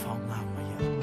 phong ngao mà giờ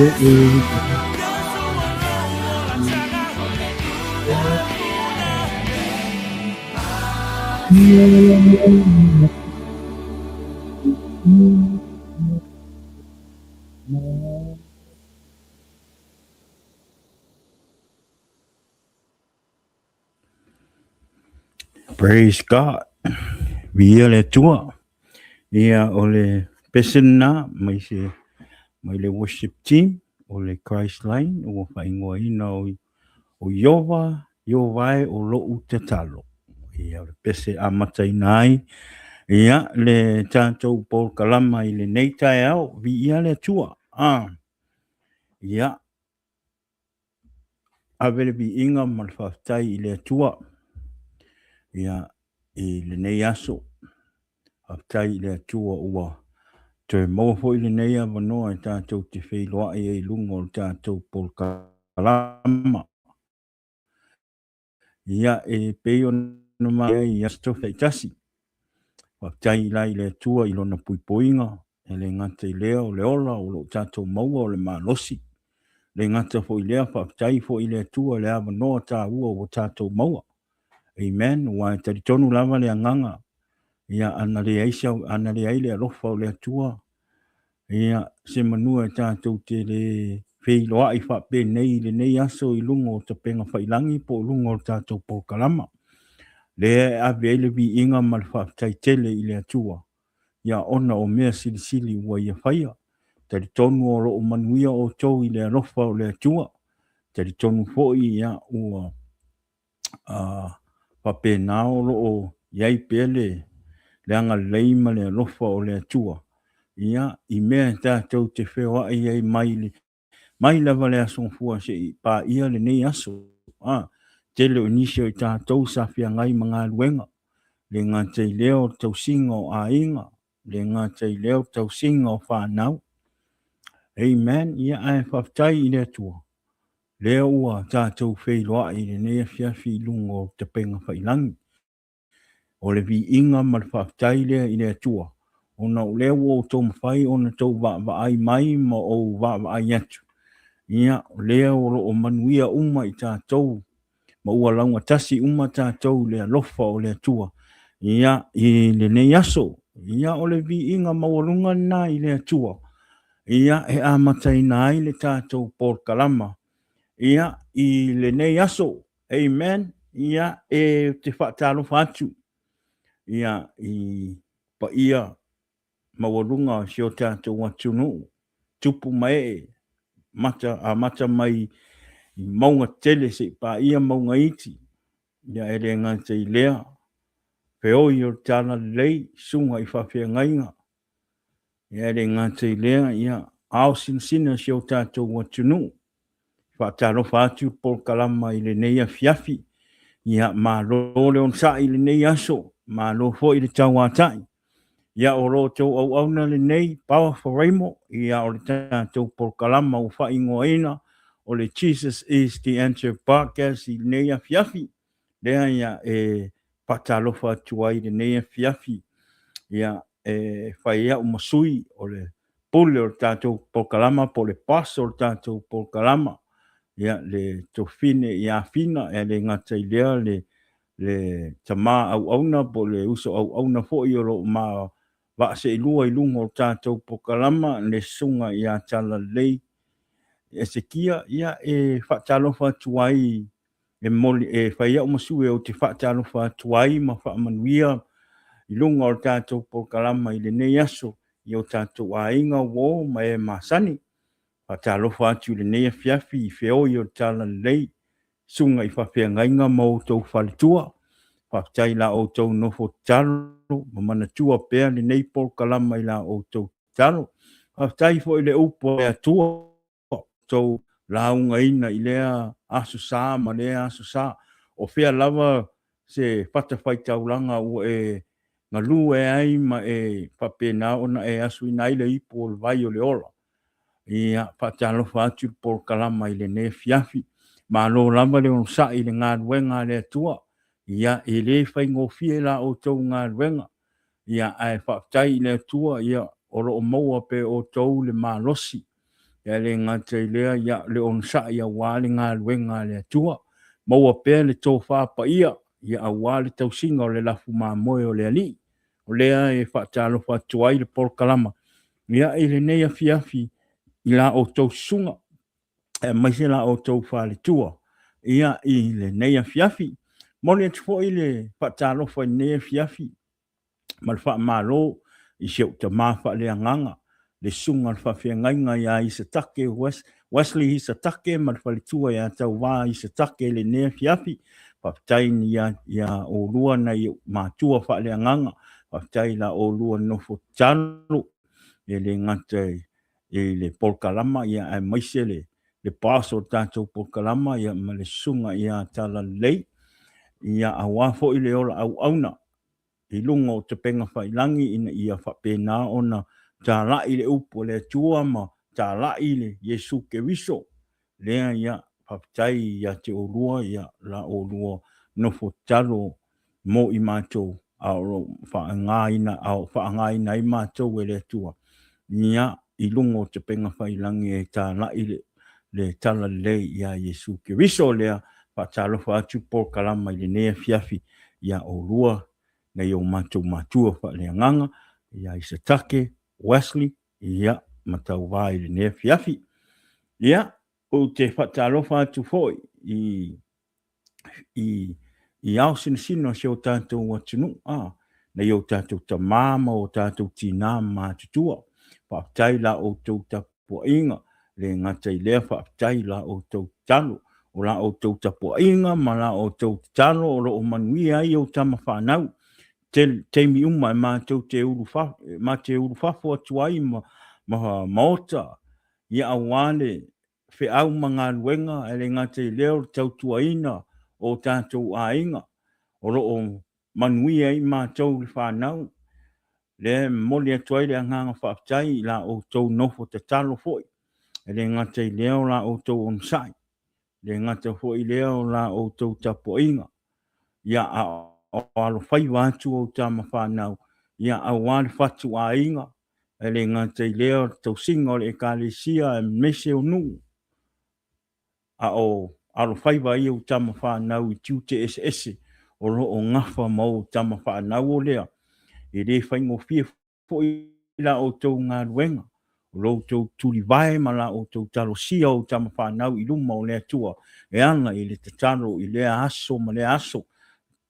Praise God. Via le tua. Ia o le pesena mai le worship team o le Christ Line o whaingoa ina o Iova o lo u te talo. Ia o le pese a matai nai. Ia le tātou Paul Kalama i le neitai au vi ia le tua. Ia avele vi inga malwhaftai i le tua. Ia i le nei aso. Haftai i le tua ua. Te mawafo i le nei a wanoa i tātou te whailoa i e lungo o tātou Paul Kalama. Ia e peo na mai i asto whaitasi. Haftai i lai le tua i lona puipoinga. E le ngata i lea o le ola o lo tātou maua o le malosi. Le ngata fo i lea haftai fo i le tua le awa noa tā ua o tātou maua. Amen. Wa e taritonu lava le anganga. Ia ana le aisa, ana le aile alofa o le tua. Ia se manua e tātou te le whailoa i whape nei le nei aso i lungo o te penga whailangi po lungo o tātou Paul Kalama. Le ave ele vi inga mal whaftai tele i le tua. Ia ona o mea silisili ua ia whaia. Tari tonu o lo o manuia o tau i le alofa o le tua. Tari tonu foi ia ua whape nao lo o iai pele le anga leima le alofa o le tua. Ia i mea tātou te whewa i ai mai lava le aso fua se i pa ia le nei aso. Tele o nisio i tātou sa whia ngai mga luenga. Le ngā tei leo tau singa o a inga. Le ngā tei leo tau singa o fanau. Amen. Ia ai whaftai i le tua. Leo ua tātou whailoa i le nei fiafi lungo te penga whailangi. O le vi inga mal whaftai lea i le tua. Ona o leo o tō mawhai ona tau wa ai mai ma o wa ai atu. Ia o leo o manuia uma i tātou. Ma ua launga tasi uma tātou lea lofa o lea tua. Ia i le nei aso. Ia o le vi inga mawalunga na i lea tua. Ia e amatai na i le tātou Paul Kalama. Ia i le nei aso. Amen. Ia e te whaatalo whatu. Ia i pa ia mawalunga si o tātou watunu. Tupu mai mata mai i maunga tele se pa ia maunga iti. Ia ere ngā te i lea. Peo i o tāna lei sunga i whawhia ngainga. Ia ere ngā te i lea. Ia ao sinsina si o tātou watunu. Whaatalo whātu Paul Kalama i le neia fiafi. Ia mā lo le on sa i le nei aso. Mā lo fo i le tauatai. Ia o ro tau au auna le nei powerful reimo. Ia o le tātou Paul Kalama o whaingo eina. O le Jesus is the answer podcast i le neia fiafi. Lea ia e whaatalo whātu ai le neia fiafi. Ia e whaia o masui o le pule o le tātou Paul Kalama po le paso o le tātou Paul Kalama. Ia le tofine ia fina e le ngata i lea le tama au auna po le uso au auna fo i oro ma wa se ilua i lungo o tātou Paul Kalama le sunga ia tala lei e se kia ia e whaatalo whatuai e moli e whaia o masue o te whaatalo whatuai ma whaamanuia i lungo o tātou Paul Kalama i le nei aso i o tātou a inga wo ma e masani. Whaatalo whātu le nea fiafi i whio i o tala lei. Sunga i whawhia ngainga ma o tau whalitua. Whaftai la o tau nofo talo. Ma mana tua pēr le nei Paul Kalama i la o tau talo. Whaftai fo i le upo e atua. Tau launga ina i lea aso sā ma lea aso sā. O whia lava se whatawhai taulanga o e ngalu e ai ma e whapena ona e aso ina ile ipo o vai o le ola. Ia whaatalo whātu Paul Kalama i le ne fiafi. Ma lo lama le on sa i le ngā ruenga le atua. Ia e le whaingo fie la o tau ngā ruenga. Ia ai whaatai i le atua. Ia oro o maua pe o tau le malosi. ya le ngata lea ya le on sa ya wale ngā luenga le atua maua pea le tō whāpa ia ia a wale tau singa o le lafu mā moe o le ali o lea e whaatalo whātua i le polkalama ia i le nei afi i la o tau sunga e maise la o tau whāle tua ia i le nei afi moni atu fo i le whaatalo whai nei afi ma le whaamalo i seo ta mawha le anganga le sunga le whawhiangainga ia i se take Wesley i se take ma le whalitua ia tau wā i se take le nea fiafi whaptaini ia o lua na i mātua wha le anganga whaptai la o lua nofo talo e le ngata e le polkalama ia ai maise le paso tātou polkalama ia ma le sunga ia tala lei ia awafo i le ola au auna i lunga o te penga whailangi ina ia whapena ona tā lai le upo le tua ma tā lai le Iesu Keriso lea ia whaptai ia te orua ia la orua nofo talo mo i mātou au whaangaina i mātou e le tua ia i lunga o te penga whailangi e tā lai le tala le ia Iesu Keriso lea whaatalofa atu polkalama i le nea fiafi ia orua na yo mātua wha le nganga ia i se take Wesley ia matau vai le ne fiafi ia o te whaatalofa atu foi i au sinosino se o tātou atunu na yo tātou ta mama o tātou tina mātutua whaaptai la o tau tapua inga le ngatai lea whaaptai la o tau talo o la o tau tapua inga ma la o tau talo o lo o manuia i o tama whanau te mi uma ma te uru fafo atuai ma maota ia awane fe au manga luenga ele ngate leo tau tuaina o tātou ainga o o manuia i ma tau le whanau le moli atuai le anganga whaatai la o tau nofo te talo foi ele ngate leo la o tau onsai le ngate foi leo la o tau tapoinga ia o alo fai wātu o tama whanau ia awane whatu a inga ele ngate leo tau singa o le ekalesia e mese o nuu o alo fai wai o tama whanau i tiu te ese o lo o ngafa mau tama whanau o lea e re whaingo fia fo i la o tau ngā ruenga o lo tau tuli vai ma la o tau talo sia o tama whanau i luma o lea tua e anga i le tatalo i lea aso ma lea aso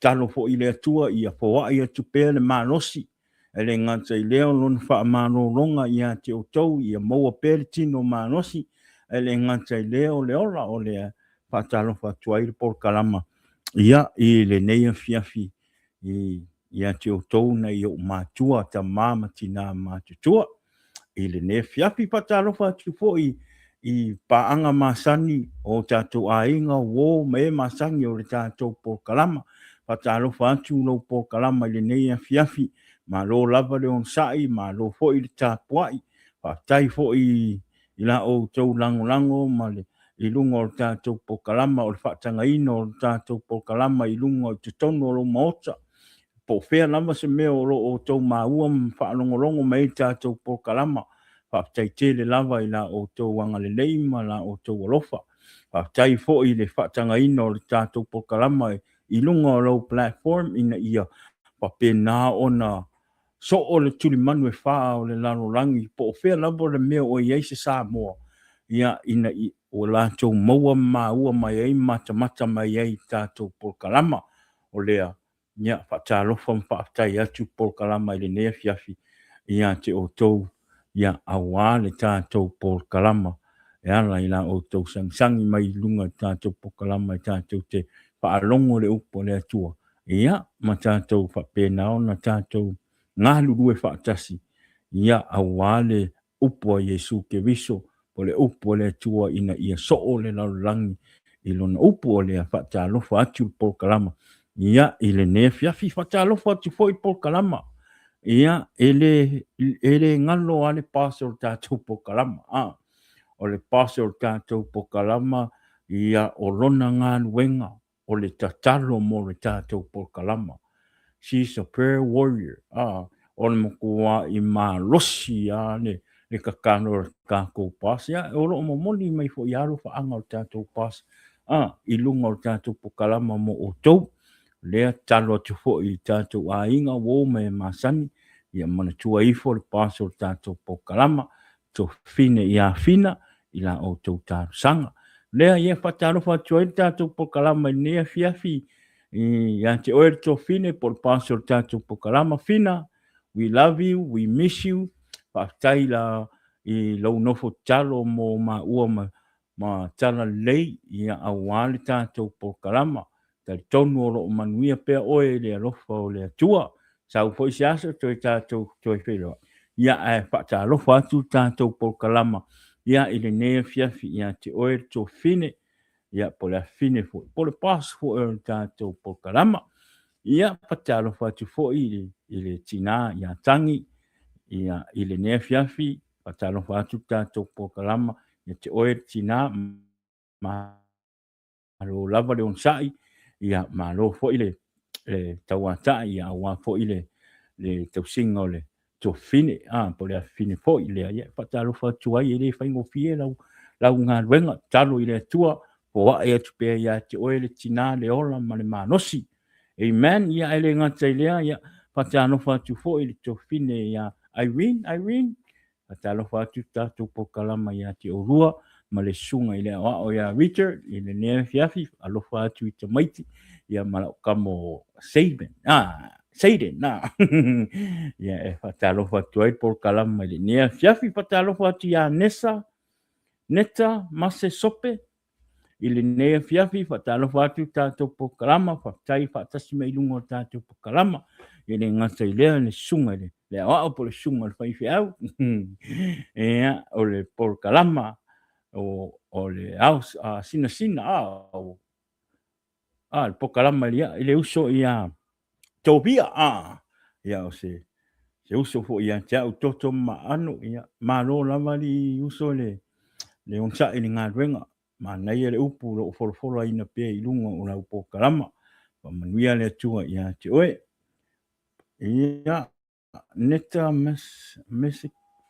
talo fo i lea tua i a poa i a tupea le malosi e le ngata i leo lona wha amano longa i a te o tau i a maua pere tino malosi e le ngata i leo le ola o lea whatalo whatua i le polkalama ia i le neia fiafi i a te o tau na i o mātua ta māma tina mātutua i le neia fiafi whatalo whatu fo i paanga masani o tātou ainga wo me masani o le tātou polkalama patalo fatu lo polkalama le nei fiafi ma lo lava le on sai ma lo fo i tapuai pa tai fo i la o tau lango ma le i lunga o tātou polkalama o le whaatanga ino o tātou polkalama i lunga o te tono o lo maota po fea lama se mea o tau maua whaalongolongo mei tātou polkalama whaatai tele lava i la o tau wanga le leima la o tau alofa whaatai fo i le whaatanga ino o tātou polkalama i lunga o lo platform ina ia papena ona so o le tuli manu e wha o le lalolagi po o whea labo le mea o iei se Samoa ia ina i o lātou maua maua mai ei mata mai ei tātou polkalama o lea ia whaatalofa mwhaatai atu polkalama i le nea fiafi ia te o tau ia awa le tātou polkalama e ala i la o tau sangsangi mai lunga tātou polkalama i tātou te whaalongo le upo le atua ia ma tātou whapena o na tātou ngā lurue whaatasi ia awale upo a Iesu Keriso po le upo le atua ina ia soo le lalolagi i lona upo le whaatalofa atu polkalama ia i le nea fiafi whaatalofa atu foi polkalama ia ele ngalo ale pase o tātou polkalama o le pase o tātou polkalama ia o lona ngā luenga o le tatalo mo le tātou polkalama. She's a prayer warrior. O le mokua i mā losi le le kakano kako pas ia o lo mo moni mai fo ia lo fa anga o tatou pas i lunga o tatou pokalama mo o tou le talo tu fo i tatou a inga wo me masani ia mana tua ifo le pas o tatou pokalama to fine ia fina ila o tou tatou sanga lea ia fatalo fa tua i tatou pokalama ne fiafi ia te oe to fine por pas o tatou pokalama fina. We love you, we miss you. Whaktai la i lau nofo talo mo ma ua ma tala lei i a awale tātou po kalama. Tari tonu o lo manuia pea oe le alofa o le atua. Sau fo isi asa toi tātou toi wheroa. Ia e whakta alofa atu tātou po kalama. Ia i le nea fiafi ia te oe to fine. Ia po le fine fo. Po le pas fo e tātou po kalama. Ia whakta alofa atu fo i le tina ia tangi. Ia i le nea fiafi, patalo whātu tātou pōkalama, ia te oe tina, malo lava le onsai, ia malo fo ile le tauata, ia awa fo ile le tausinga o le to fine, po le fine fo ile, ia patalo whātu ai, ele whaingo fie lau ngā ruenga, talo ile tua, po wa e atu pēr ia te oe le tina le ola ma le manosi. Amen, ia ele ngata ilea, ia patalo whātu fo ile to fine, ia Irene, atalo fatu tatu po kalama ya ti orua, ma le sunga ile o ya Richard, ile nea fiafi, alo fatu i tamaiti, ia malakamo Saden, ia e fatalo fatu ai po kalama ile nea fiafi, fatalo fatu ya Neta, Mase Sope, ile nea fiafi, fatalo fatu tatu po kalama, fatai fatasi me ilungo tatu po kalama, ile ngata ilea le sunga ile. Le o po le sunga le fai fiau ia o le por kalama o le aus sina le por kalama le uso ia tobia ia o se uso fo ia te au toto ma anu ia ma lo lava li uso le onsa i ngā ruenga ma nei le upu lo folo ina pe i lunga o la por kalama pa manuia le tua ia te oe ia Neta,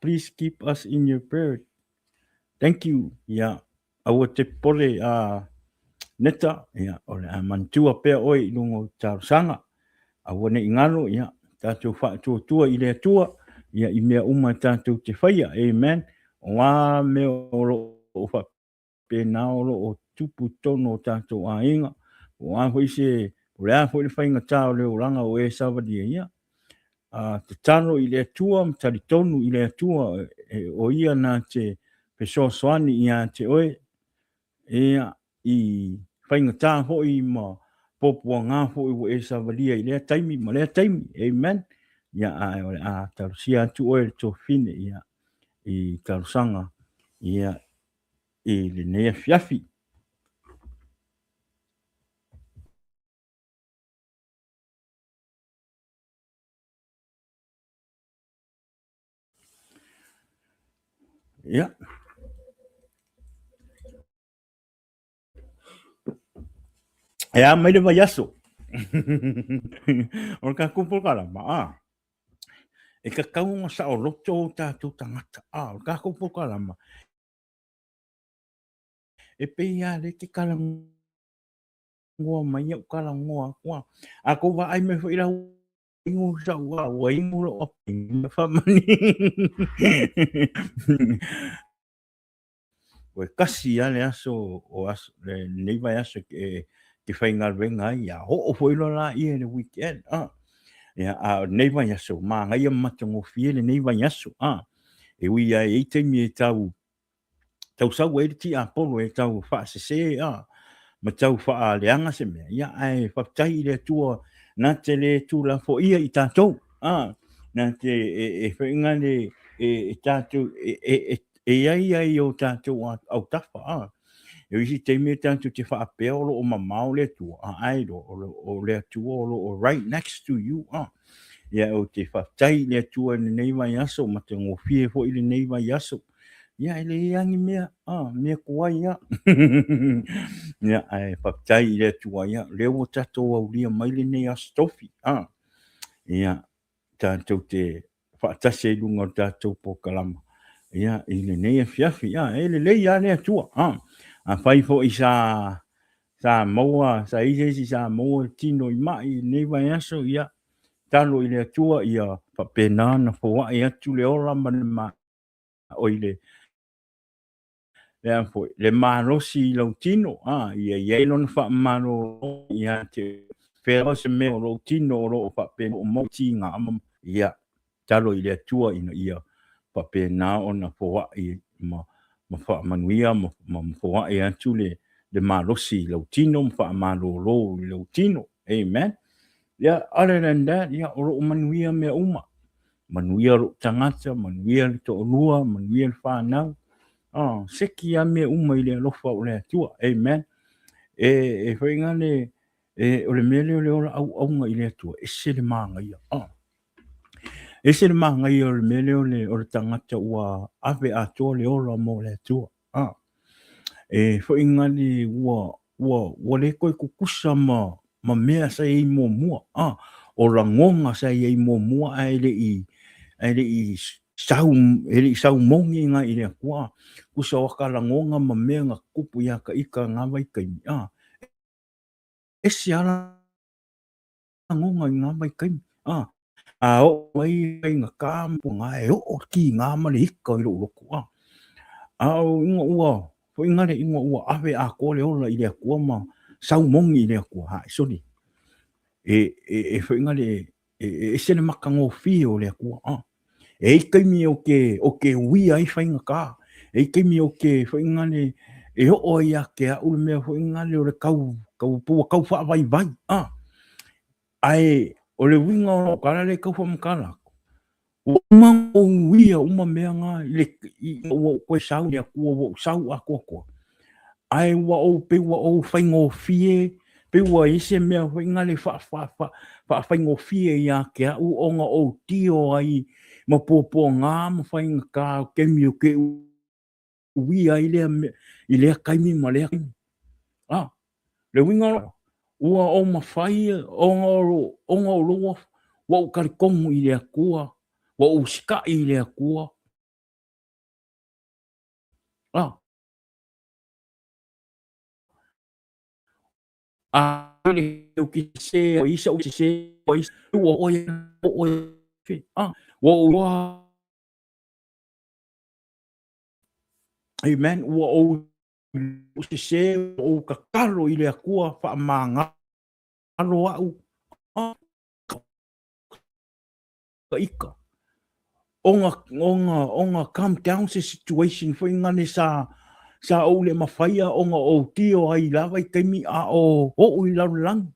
please keep us in your prayer. Thank you. Yeah. Awa te pole Neta, yeah, ole a mantua pea oi lungo tausanga. Awa ne ingalo, yeah, tātou whaatua i lea tua, yeah, i mea uma tātou te whaia, amen. O wā mea o wha pēnā o tupu tono tātou a inga. O wā hoi se, o lea hoi le whainga tāo leo ranga o e Savavali, yeah. Te talo i le atua, tari tonu i le atua, o ia nā te pesoa soani i a te oe, i whainga tā hoi ma popua ngā hoi o e Savavali i lea taimi, ma lea taimi, amen. Ia a tarusia atu oe to fine, ia i tarusanga, ia i le nea fiafi. Ia. Ea mai le vai aso. O ka kupu kalama, e ka kaunga sa o roto o tātou tangata, o ka kupu kalama. E peia le te kalangoa mai au kalangoa kua. A ko wa ai me fo ira ingu sa wa ingu lo opi me fa mani. Koe kasi ale aso o aso le nei vai aso ke whainga venga ia ho o fo ilo la i le weekend. Ia a nei vai aso ma ngai matango fie le nei vai aso. E ui ai e te mi e tau sau e ti a polo e tau wha se ma tau wha leanga se mea. Ia ai whaktai le tua nā te le tu la fo ia i tātou. Nā te e whainga le e tātou e ai o tātou au tawha. E wisi te me tātou te wha apea o o mamau le tua. Ai o le tua o right next to you. Ia o te whaktai le tua nei vai aso ma te ngofie fo i le nei vai aso. Ia ele iangi mea, mea kua ia. Ia ai whaktai i le tua ia, leo o tatou au lia mai le nei astofi. Ia tātou te whaatase lunga o tātou po kalama. ia i le nei fiafi ia e le ia le atua a fai fo i sa maua sa i sa maua tino i mai nei vai aso ia talo i le atua ia papena na fo ai atu le ola ma o i le fo le malosi lo tino ia ia lona fa malo ia te fero se me lo tino lo papena o mo tinga ia talo i le atua ina ia papena ona fo ai ma fa manuia ma fo ai atu le malosi lo tino ma fa malo lo tino amen. Yeah, other than that, yeah, oro manuia me uma. Manuia ro tangata, manuia le to olua, manuia le fanau. Seki a me uma i le alofa o le atua. Amen. E whaingane, o le mele o le ora au aunga i le atua. E se le maanga ia. E se le maanga ia o le mele o le tangata ua ave atua le ora mo le atua. E whaingane ua le koe kukusa ma mea sa i mua mua. O la ngonga sa i mua mua ai le i sau mongi nga i le kua. Kusa waka la ngonga ma mea nga kupu ia ka ika ngā vai kaimi. E si ala ngonga i ngā vai kaimi. O mai nga kāmpu ngā e o ki ngā male ika i lo loko. Au inga ua. Fo ingare inga ua ave a kore ola i le kua ma sau mongi i le kua. Hai, soni. E whaingare e sene makango fi o le kua. E kaimi o ke ui ai whainga ka. E kaimi o ke whaingare e o ia ke a ule mea whaingare o le kau pua kau wha vai vai. Ai o le winga o karare kau wha makala. Uma o uia uma mea ngā i o koe sau ni a kua o sau a kua. Ai wa o pe wa o whaingo fie pe ua ese mea whaingale wha whaingo fie ia ke a u onga o tio ai ma pōpō ngā ma whainga ka kemi o ke ui ai i lea kaimi ma lea kaimi. Le winga ua o ma whai onga o loa wa o karikongu i lea kua wa o sika i lea kua. Ele o que se o isa o que se o isa o amen o se se o kakalo i le akua wha manga alo au ka ika onga come down se situation foi ngane sa o le mawhaia onga o tio ai lava i kaimi a o i lalolagi.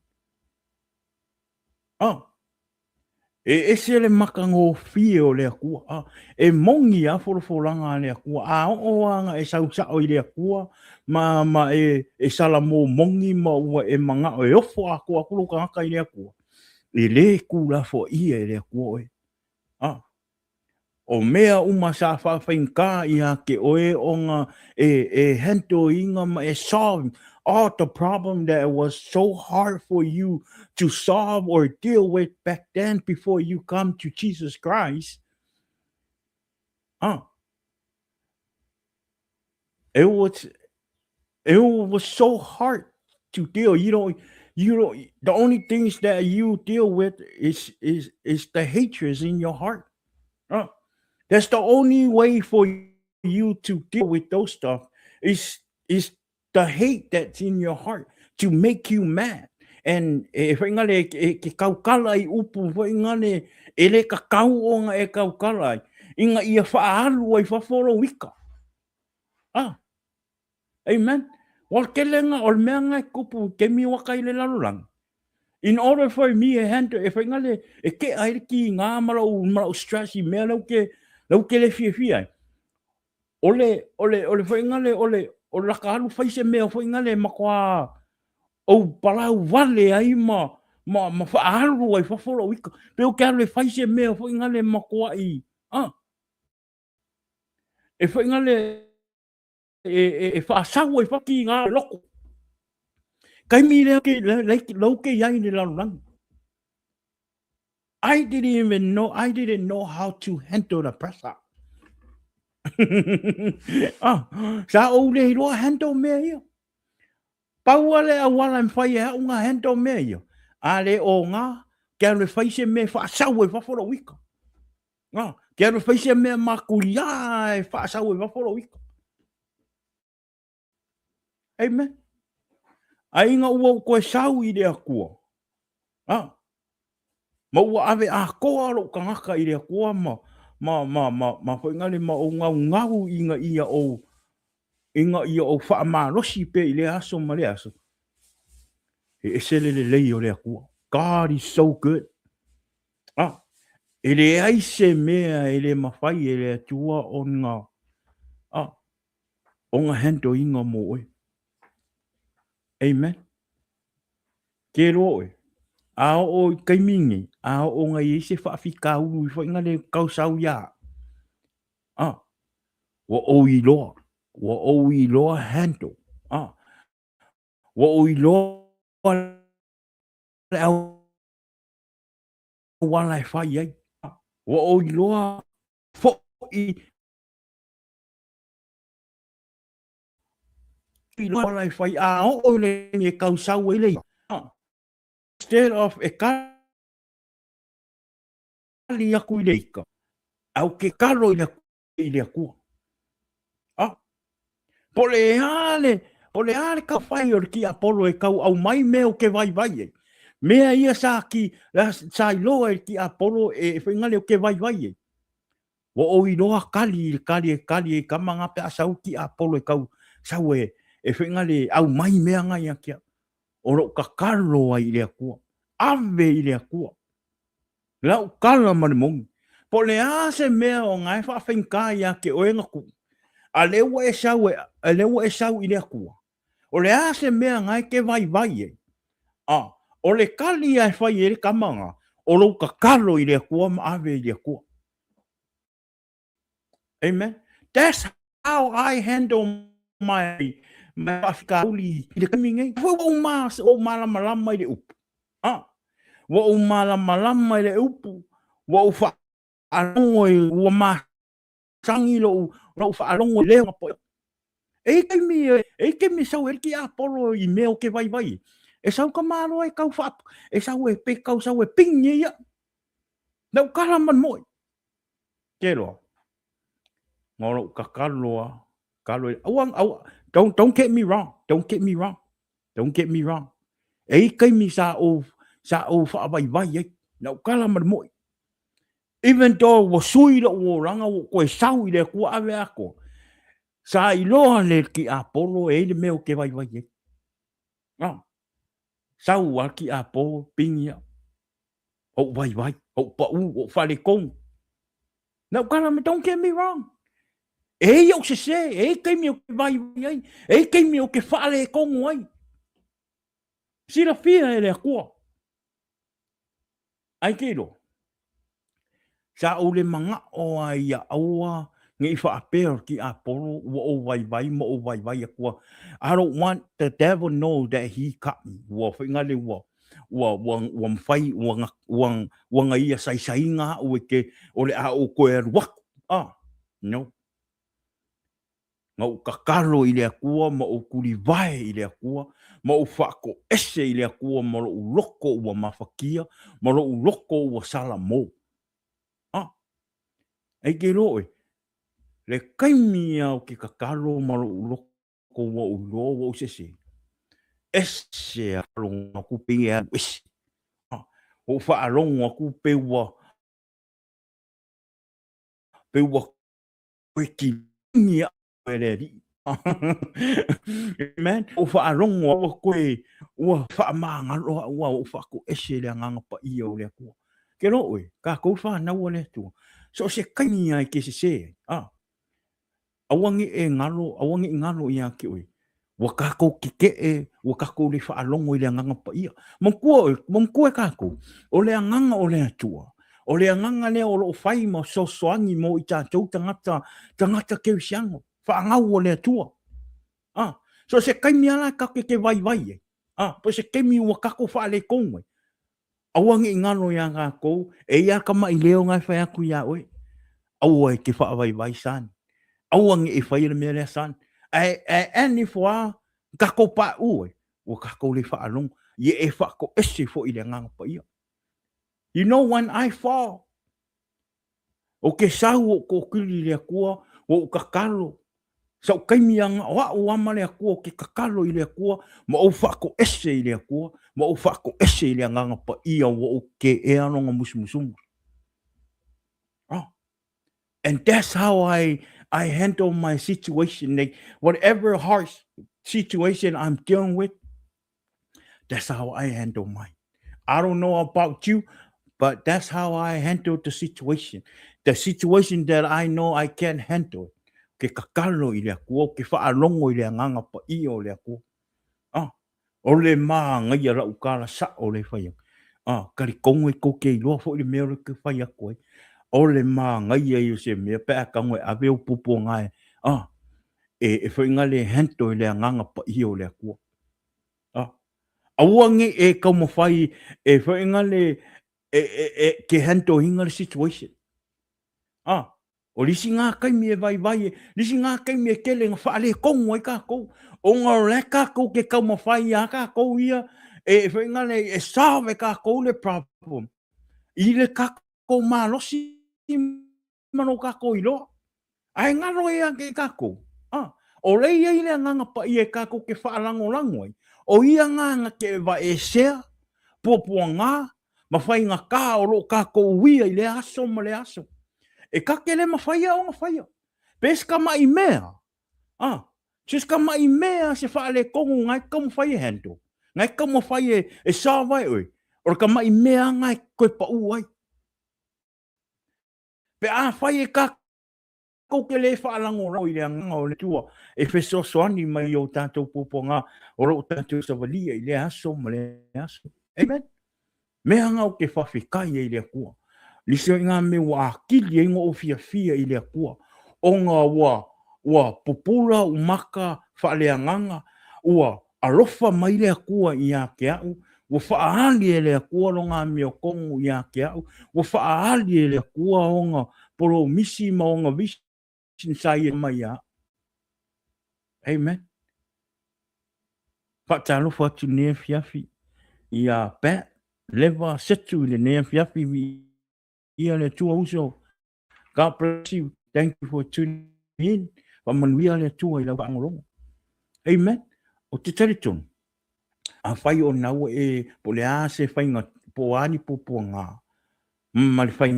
E se le makango fie o le akua. E mongi a whorofo le akua. O anga e sausao i le akua. Ma e sala mō mongi ma ua e manga o e ofo a kua kuro ka i le akua. E le kula fo ia i le akua oe. O mea uma sa whawhainka i a ke oe o ngā e hento inga ma e solve all the problem that was so hard for you to solve or deal with back then before you come to Jesus Christ. It was so hard to deal. You don't, the only things that you deal with is the hatred in your heart. That's the only way for you to deal with those stuff is the hate that's in your heart to make you mad. And e whaingale ke kaukala i upu whaingale e le ka kau o ngā e kaukala inga ia whaalu ai whawhoro wika. Amen. Wal kelenga o mea ngai kupu ke mi waka i le lalolagi. In order for me to handle e whaingale e ke aere ki ngā marau stress I mea lau ke le fia. Ole whaingale o laka halu whaise mea whaingale makoa o palau wale ai ma whaalu ai whawhoro wika. Peo ke alu e whaise mea whaingale makoa I. E whaingale e whaasau ai whaki ngā loko. Kai mi leo ke lau ke iai ni lalolagi. I didn't know how to handle the pressure. Sa o le loa hando mea ia. Paua le a wala mwhai e unga hando mea ia. A le o ngā, kia le whaise me whaasau e whawhora wika. Kia le whaise me makuria e whaasau e whawhora wika. Amen. A inga ua koe sau i rea kua. Ma ua ave a koa ro kangaka i rea kua ma whaingale ma o ngau inga ia o wha marosi pe i le aso ma le aso. E sele le lei o rea kua. God is so good. E le aise mea e le mawhai e le atua o ngā. O ngā hendo inga mo oe. Amen. Ke roe. A o kaimingi. A o ngā ise whaafika ulu i whaingale kausau ia. Wa o i loa. Wa o i loa hendo. Wa o i loa le au wala e whai ai. Wa o i loa fo i loa wala e whai a o le e kausau e lei. Instead of e kali aku i leika. Au ke karo i le akua. Pole ale ka whai o ki Apollo e kau au mai meo ke vai e. Mea ia sa ki, sa i loa e ki Apollo e whaingale o ke vai e. Wa o i loa kali e kamanga pe asau ki Apollo e kau sau e whaingale au mai mea ngai a kia. O ro ka karo ai i le akua. Ave i le akua. Lau kala mani mongi. Pole ase mea o ngai whawhenkai a ke oenga ku. A lewa e sau i le akua. O le ase mea ngai ke vai e. O le kali ai whai e le kamanga. O lo ka kalo i le akua ma ave i le akua. Amen. That's how I handle my whafikauli i le kamingai. O malamalama i le upu. Wa o malamalama i le upu. Wa o whaalongo i ua masangi lo whaalongo i leo po. E ke mi sau e ki Apollo i meo ke vai. E sau ka maro e kau wha. E sau e pe kau sau e pingi ia. Nau karaman moi. Ke roa. Ngoro ka kaloa. Don't get me wrong. Don't get me wrong. E ke mi sa o wha vai e. Nau karaman moi. Even though wa sui lo o ranga o koe sau i le kua ave ako. Sa i loa le ki Apollo e le meo ke vai e. Sau a ki Apollo pingia. O vai. O pa o whare kong. Now, don't get me wrong. E o se e keimi o ke vai ai. E keimi o ke whare kong ai. Sira fia e le kua. Ai keiro. Sa o le manga o ai a aua ngi whaapea ki Apollo o vai mo o vai a kua. I don't want the devil know that he cut me. Ua whaingale ua mwhai ua ngai a saisainga o ke o le a o koe ruaku. No. Ngau kakaro i le akua ma o kuri vai i le akua ma o whako ese i le akua ma o loko ua mawhakia ma o loko ua salamo. Ei ke roe. Le kaimi au ke kakaro ma o loko ua o loa o sese. Ese a ronga ku pingi a wisi. O wha ronga ku peua wiki pingi a leri. Amen. O wha ronga o koe ua wha maanga roa ua o wha ko ese le nganga pa ia o le kua. Ke roe, ka kou wha nau le tua. So se kaimi ai ke se. Awangi ngalo ia ke oi. Wa kako kike wa kako le fa alongo ile nganga pa ia. Mongkua kako. O le nganga o le atua. O le nganga le o lo fai mo so soangi mo i tātou tangata ke usiango. Fa ngau o le atua. So se kaimi ala kako ke vai. Po se kaimi wa kako fa le kongwe. Awangi ngalo ia kako e ia kama i leo ngai fa aku ia oi. Au e ke fa vai san. Auang e whai le mea le san. Ani fua, kako pa ue. O kako le whaalong. Ye e whako ese fo i le nganga pa ia. You know when I fall, o ke sau o ko kiri le kua, o kakalo. Sau kaimianga wa o ama le kua, o ke kakalo i le kua, ma o whako ese i le kua, ma o whako ese i le nganga pa ia, o ke e anonga musumusunga. Oh. And that's how I handle my situation. Like whatever harsh situation I'm dealing with, that's how I handle mine. I don't know about you, but that's how I handle the situation. The situation that I know I can't handle. Ke kakalo i lea kua, ke whaalongo i lea nganga pa i o lea kua. O le maa ngai ara ukara sa o le whaiang. Kari kongo i koke i loa fo i le mea ke whai a koe. O le maa ngai ai o se mea pēa kangoe ave o pupo ngai. E whainga le hento i lea nganga pa i o lea kua. Awangi e kauma whai e whainga le ke hento hinga le situation. O lisi ngā kaimi e vai lisi ngā kaimi e kele ngā whaale kongo i kākou. O ngā le kākou ke kauma whai a kākou ia, e whainga le e solve kākou le problem. I le kākou mālosi mano kākou i loa. Ai ngaro e a ke kākou. O lei ei le nganga pa i e kākou ke whaalango lango ai. O ia nganga ke wa e sea, pua ngā, ma whai ngā kā o lo kākou uia i le aso ma le aso. E kake le mawhaia o mawhaia. Pes ka mai mea. Sis ka mai mea se whaale kongo ngai ka mawhaia hendo. Ngai ka mawhaia e sāwai oi. O ka mai mea ngai koe pa uai. Pe a whaia ka ke le whaalango rau i le nganga o le tua. E wheso soani mai o tātou pōponga o rau tātou Savavali i le aso ma le aso. Amen. Mea ngau ke whawhikai i le kua. Liso ngā me wa akili e ngā o fia i lea kua. O ngā wa popula umaka whaaleanganga, ua alofa mai lea kua i a ke au, ua whaali e lea kua no ngā mea kongo i a ke au, ua whaali e lea kua o ngā poro misi ma o ngā vision sai e mai a. Amen. Whaatalofa atu nea fiafi i a pēt, lewa setu i le nea fiafi ia le tua uso. God bless you. Thank you for tuning in. Wamanuia le tua i lau angolongo. Amen. O te teritonu. A whai o nau e po le ase whai ngā po ani po ngā. Ma le whai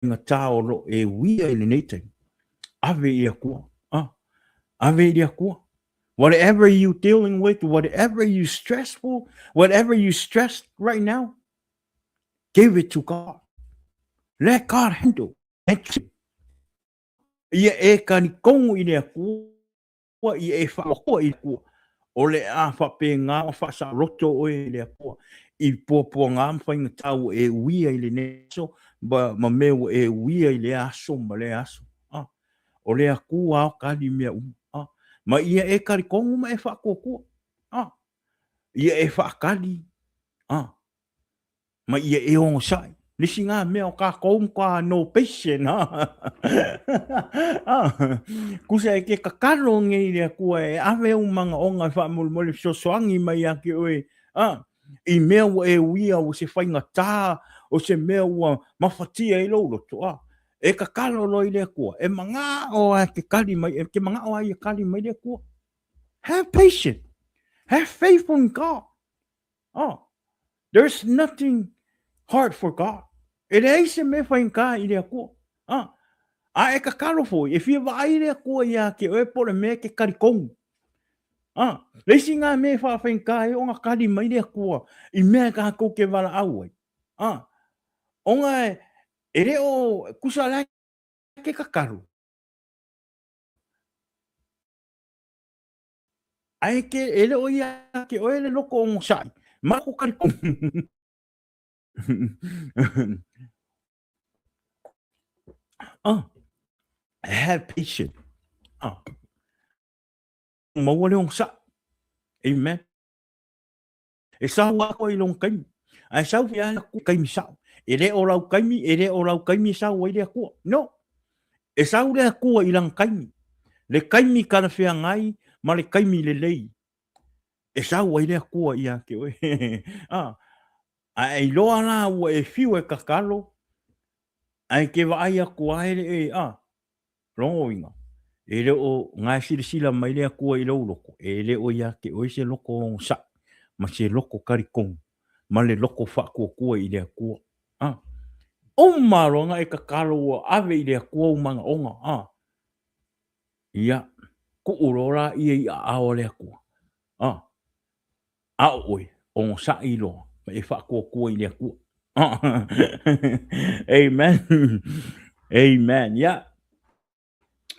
ngā tā o lo e wia i le neitei. Ave i a kua. Ave i a kua. Whatever you dealing with, whatever you stressful, whatever you stressed right now, give it to God. Let God handle. Ia e kani kongo i lea kua, ia e whakoa i kua. O le a whape ngā whasa roto o e lea kua. I pōpua ngā mwhainga tau e uia i le neso, ma meo e uia i le aso ma le aso. O lea kua au kari mea ma ia e kari kongo ma e whakoa kua. Ia e whakari. Ma ia e ongo sai. Lisi ngā mea o kā koum kā no patient. Kusa e ke kakaro ngei rea kua e awe umanga o ngai whaamulmole sosoangi mai ake oe. I mea ua e uia o se whainga tā o se mea ua mawhatia i loloto. E kakaro roi rea kua. E manga o a ke kari mai, ke manga o a i kari mai rea kua. Have patience. Have faith in God. There's nothing hard for God. E rei se me whainka i rea kua. E kakaro foi. E whia vai rea kua ia ke oe pore mea ke kari kongu. Leisi ngā me whainka e o ngā kari mai rea kua. I mea ka kou ke wala au ai. O ngā e reo kusa lai ke kakaro. Ai ke e reo ia ke oe le loko o ngosai. Mako kari kongu. Have patience. Mau le ngsa. Amen. E sau ako i long kaimi. Ai sau fia ku kaimi sau. E re o rau kaimi, e re o rau kaimi sau i le ku. No. E sau le ku i lang kaimi. Le kaimi kana fea ngai, ma le kaimi le lei. E sa ua i lea kua ia ke oe. A e loa la ua e fiu e kakalo. Ai ke wa ai a kua ele longo inga. E le o ngai sila mai lea kua i loko. E le o ia ke oe se loko sa. Ma se loko karikong. Ma le loko wha kua i lea kua. O maronga e kakalo o ave i lea kua umanga onga. Ia. Ko urora ia i a ao lea kua. A oe. O sa i lo. E wha kua i lea kua. Amen. Amen. Ia.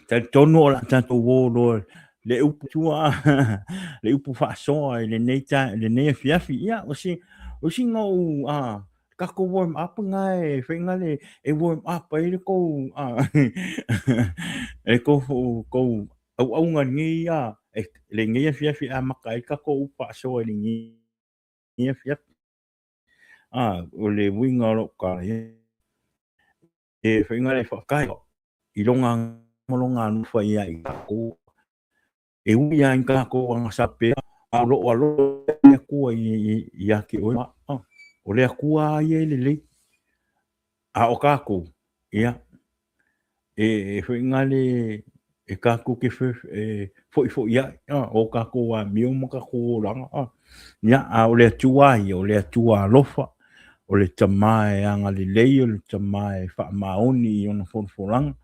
Ta tono o la tatou wō lo le upu tua le upu whaasoa le nei fiafi ia o si ngau kako warm up ngai whenga le warm up e le kou e kou au ngi ia le ngai fiafi a maka e kako upu whaasoa le ngai fiafi o le winga lo ka e whenga le whakai i longa nufa ia i kako e uia in kako anga sape alo e kua i ake oe o le akua ia le le a o kako ia e whaingale e kako ke fo ia o kako a mio mo kako langa ia a o le atua ia o le atua lofa o le tamae anga le lei o le tamae wha maoni i ona fonfolanga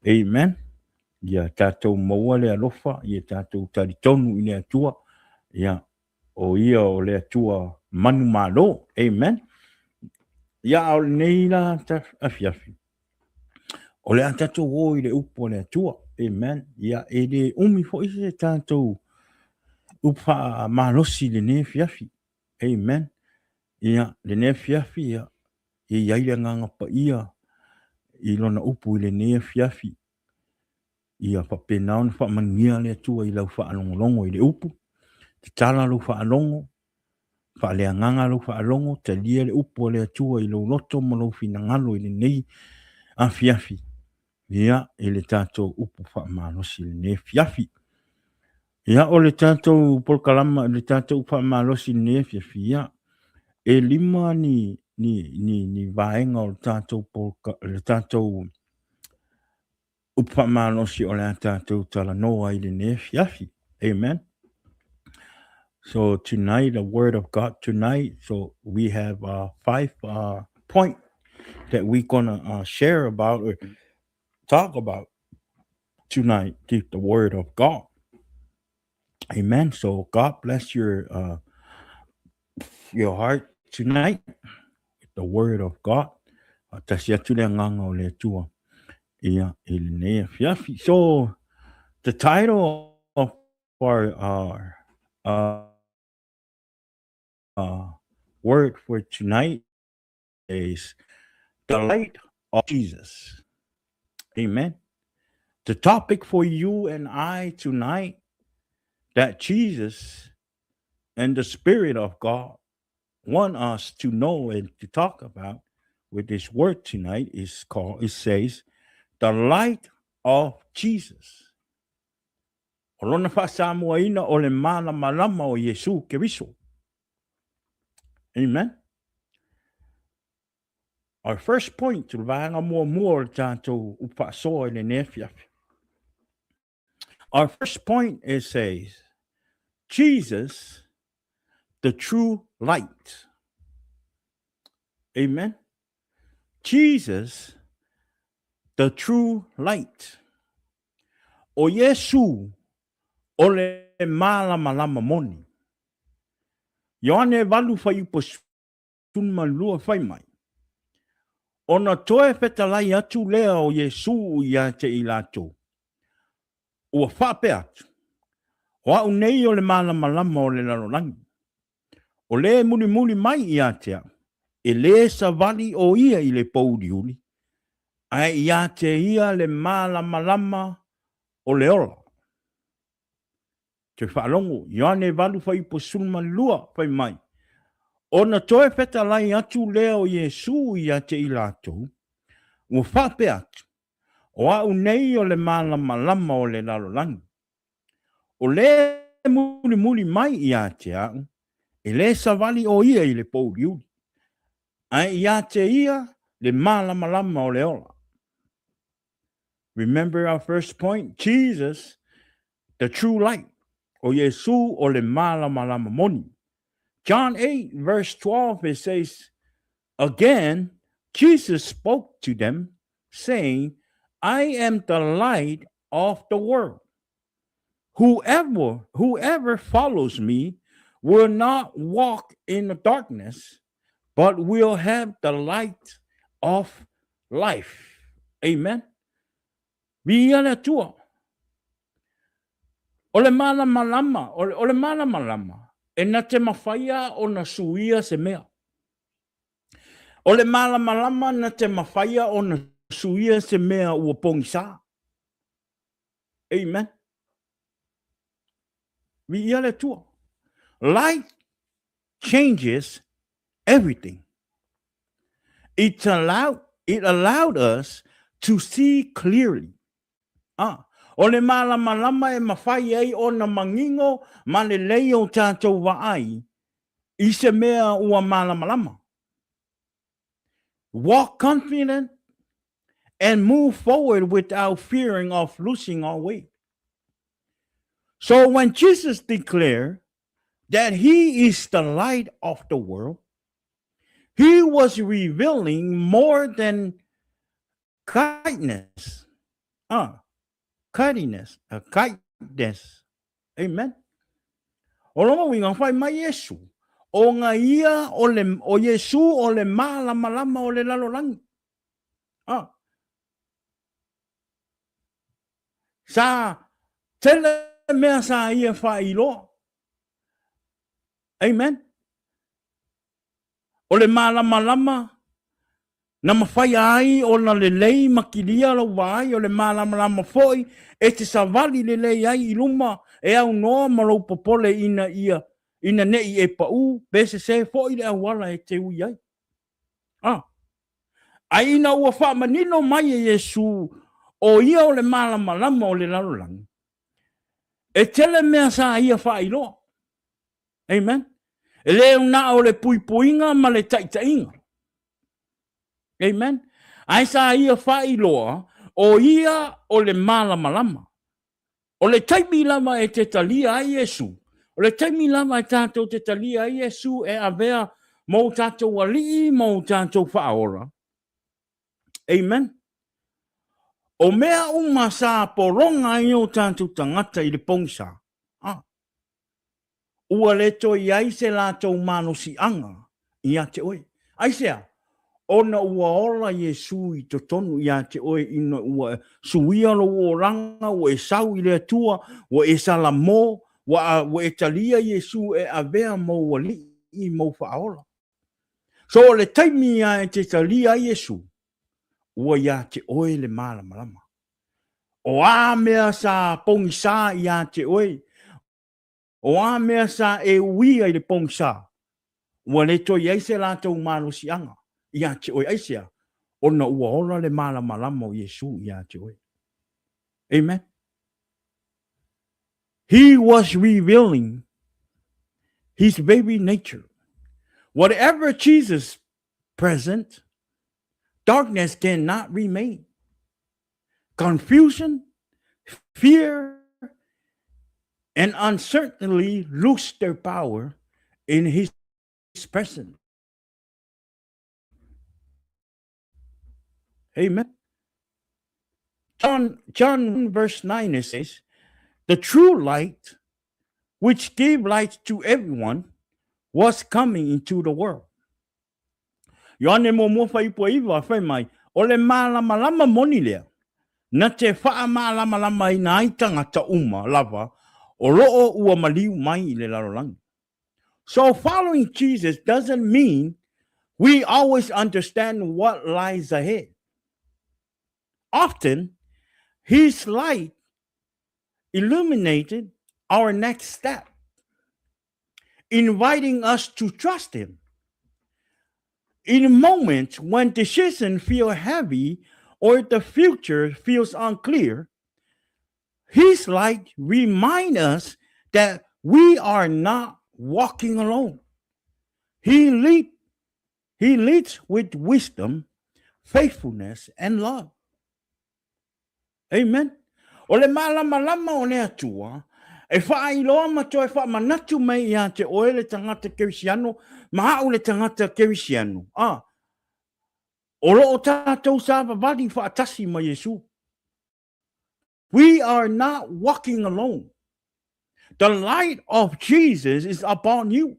amen ia tātou maua le alofa, ia tātou taritonu i le atua, ia o ia o le atua manu malo, amen. Ia o nei la ta afiafi. O le tātou o i le upo le atua, amen. Ia e le umi fo i se tātou upa malosi le ne fiafi, amen. Ia le ne fiafi ia, ia le nganga pa ia, i lona upu i le ne fiafi. Ia whapena ona whamangia le atua i lau whaalongolongo i le upu. Te tala lau whaalongo, whaaleanganga lau whaalongo, te lia le upu le atua i lau loto mo lau finangalo i le nei a fiafi. Ia i le tātou upu whaamalosi le nei fiafi. Ia o le tātou polkalama, le tātou whaamalosi le nei fiafi. Ia e lima ni vaenga o le tātou upamanosi o le tātou tala noa i le ne fiafi. Amen. So tonight, the word of God tonight, so we have 5 points that we're gonna share about or talk about tonight. Keep the word of God. Amen. So God bless your heart tonight with the word of God. So the title of our word for tonight is the light of Jesus. Amen. The topic for you and I tonight that Jesus and the Spirit of God want us to know and to talk about with this word tonight is called, it says, the light of Jesus. O lona whaasamuaina o le malamalama o Iesu Keriso. Amen. Our first point, our first point is says, Jesus, the true light. Amen. Jesus, the true light. O Iesu, o le malamalama moni. Ioane valu fai upo sunma lua fai mai. Ona toe fetalai atu lea o Iesu ia te ilato. Ua whape atu. O au nei o le malamalama o le lalolagi. O le muli mai ia te. E le Savavali o ia i le pouliuli. Ai ia te ia le malamalama o le ola. Te whaalongo, Ioane valu fai po sulma lua fai mai. Ona toe fetalai atu lea o Iesu ia te ilato. Ua whape atu. O au nei o le malamalama o le lalolagi. O le muli mai ia te au, e le savavali o ia i le pouliuli. Ai ia te ia le malamalama o le ola. Remember our first point? Jesus, the true light. O Iesu o le malamalama moni. John 8, verse 12, it says, again, Jesus spoke to them, saying, I am the light of the world. Whoever follows me will not walk in the darkness, but will have the light of life. Amen. Viana tua. Ole malamalama, ole malamalama. E na te mawhaia o na suia se mea. Ole malamalama na te mawhaia o na suia se mea ua pongisa. Amen. Viana tua. Light changes everything. It allowed us to see clearly. O le malamalama e mawhai ei o na mangingo ma le leo tātou waai i se mea ua malamalama. Walk confident and move forward without fearing of losing our way. So when Jesus declared that he is the light of the world, he was revealing more than kindness. Kindness. Amen. O longa winga whai mai Iesu. O ngā ia o Iesu o le malamalama o le lalolagi. Sa tele mea sa ia whai loa. Amen. O le malamalama na mawhai ai o na lelei makilia lo wai o le malamalama foi e te savavali lelei ai i luma e au noa malo popole ina nei e pau bese se foi le awala e te ui ai. Ai ina ua wha manino mai e Iesu o ia o le malamalama o le lalolagi. E tele mea sa ia whai loa. Amen. E leo na o le puipuinga ma le taitainga. Amen. Ai sa ia whai loa o ia o le malamalama. O le taimi lama e te talia ai Iesu. O le taimi lama e tātou te talia ai Iesu e avea mō tātou alii mō tātou whaora. Amen. O mea uma sa poronga i o tātou tangata i le pongsa. Ua le toi ai se lātou mano si anga i ate oe. Ai sea, ona ua ola Iesu i to tonu i ate oe ina ua suia lo o ranga, ua e sau i le atua, ua e salamo, ua e talia Iesu e avea mo wali i mo whaola. So le taimi ia e te talia Iesu, ua i ate oe le malamalama. O a mea sa pongi sa i ate oe, o a mea sa e uia i le pongi sa, ua le toi ai se lātou mano si anga, i ate oe aisea, ona ua ola le malamalama o Iesu i ate oe. Amen. He was revealing his very nature. Whatever Jesus present, darkness cannot remain. Confusion, fear, and uncertainty lose their power in his presence. Amen. John verse 9 it says, the true light, which gave light to everyone, was coming into the world. Yoane mo whai po iwa whai mai, o le malamalama moni lea, na te wha malamalama i na aitanga ta uma lava, o loo ua maliu mai I le lalolagi. So following Jesus doesn't mean we always understand what lies ahead. Often, his light illuminated our next step, inviting us to trust him. In moments when decisions feel heavy or if the future feels unclear, his light reminds us that we are not walking alone. He, lead, he leads with wisdom, faithfulness, and love. Amen. O le malamalama o le atua, e whaailoa mato e whaamanatu mai ia te oe le tangata kerisiano, maha o le tangata kerisiano. O lo o tātou Savavali whaatasi ma Iesu. We are not walking alone. The light of Jesus is upon you.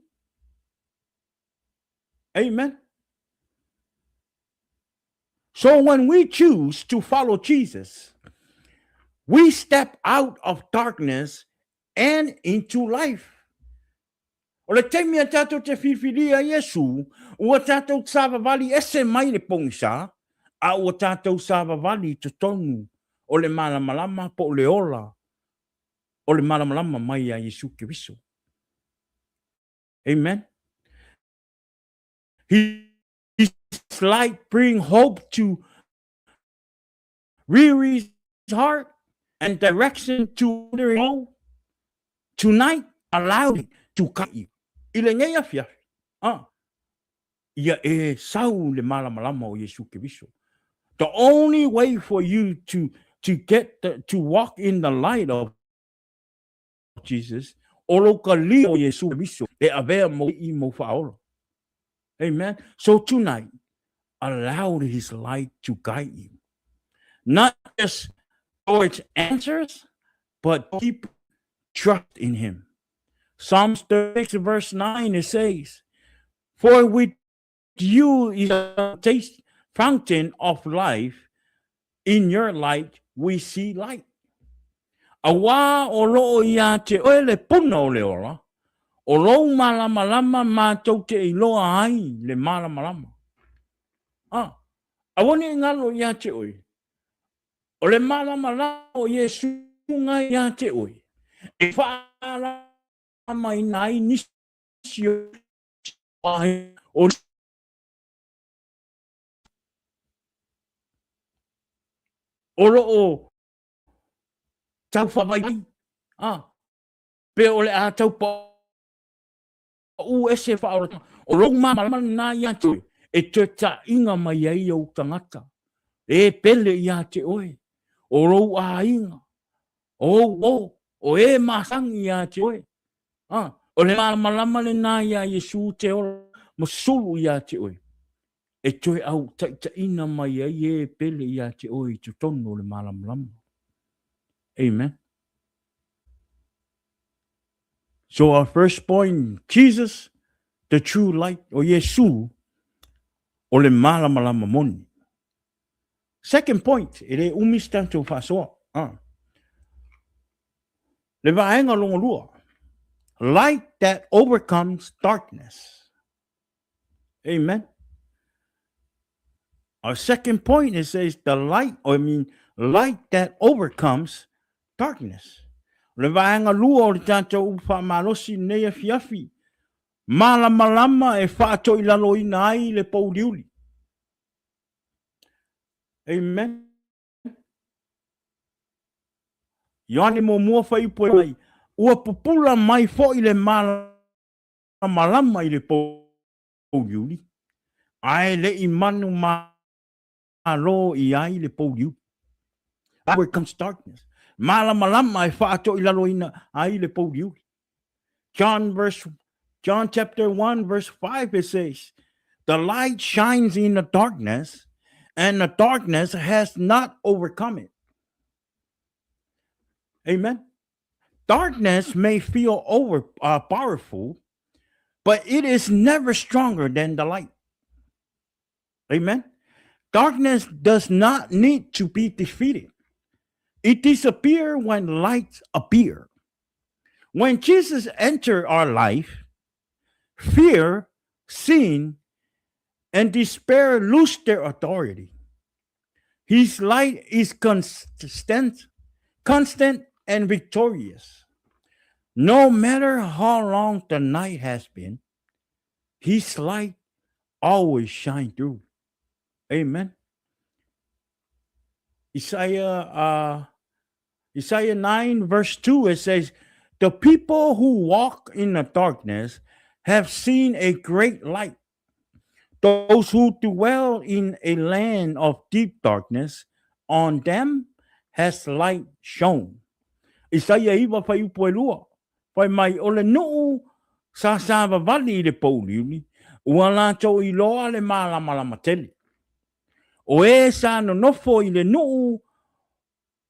Amen. So when we choose to follow Jesus, we step out of darkness and into life. O le teimi a tātou te whiwhiria Iesu, ua tātou Savavali ese mai le pongisa, a ua tātou Savavali te tonu o le malamalama po le ola, o le malamalama mai a Iesu Keriso. Amen. His light bring hope to weary heart and direction to their own. Tonight, allow it to cut you. Ile ngai afia. Ia e sau le malamalama o Iesu Keriso. The only way for you to to walk in the light of Jesus, o lo ka li o Iesu Keriso, e avea mo I mo faolo. Amen. So tonight, allow his light to guide you. Not just towards answers, but keep trust in him. Psalms 36 verse 9, it says, for with you is a taste fountain of life. In your light, we see light. Awa o loo ia te oele puna o le ora. O loo malamalama mātou te iloa ai le malamalama. Awani ngalo ia te oi. O le malamalama o Iesu ngai ia te oi. E whaala mai nai nisi o loo tau whawai. Pe o le a tau pa u ese whaora. O loo malamalama na ia te oi. E te ta inga mai ai au tangata. E pele ia te oi. O rou a inga. O e masangi ia te oi. O le malamalama le na ia Iesu te ora. Masulu ia te oi. E toi au ta ina mai ai e pele ia te oi te tono le malamalama. Amen. So our first point, Jesus, the true light, o Iesu, o le malamalama moni. Second point, ele umistanto fasoa. Le vaenga longa lua. Light that overcomes darkness. Amen. Our second point, it says the light that overcomes darkness. Le vaenga lua o le tanto ufa malosi nea fiafi. Malamalama e whaato I laloina ai le pouliuli. Amen. Yohane mo mua whai poe mai. Ua pupula mai fo I le malamalama I le pouliuli. Ai le I manu malo I ai le pouliuli. Where comes darkness. Malamalama e whaato I laloina ai le pouliuli. John chapter 1 verse 5 it says, the light shines in the darkness and the darkness has not overcome it. Amen. Darkness may feel powerful, but it is never stronger than the light. Amen. Darkness does not need to be defeated. It disappears when light appears. When Jesus entered our life, fear, sin, and despair lose their authority. His light is constant and victorious. No matter how long the night has been, his light always shines through. Amen. Isaiah 9 verse 2, it says, the people who walk in the darkness have seen a great light. Those who dwell in a land of deep darkness, on them has light shone. Isaiah iwa fai upo e lua. Fai mai ole nuu sa Savavali I le pouliuli. Ua lātou I loa le malamalama tele. O e sa no nofo I le nuu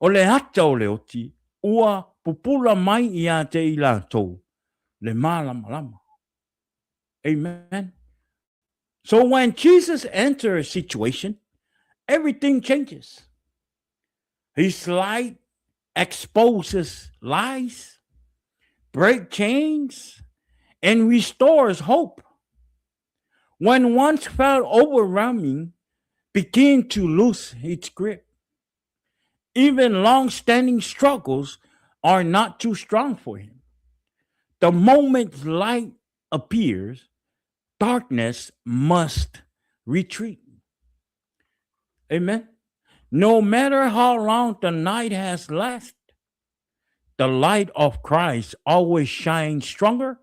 o le hata o le oti. Ua pupula mai I a te I lātou le malamalama. Amen. So when Jesus enters a situation, everything changes. His light exposes lies, breaks chains, and restores hope. When once felt overwhelming, begin to lose its grip. Even long-standing struggles are not too strong for him. The moment light appears, darkness must retreat. Amen. No matter how long the night has lasted, the light of Christ always shines stronger,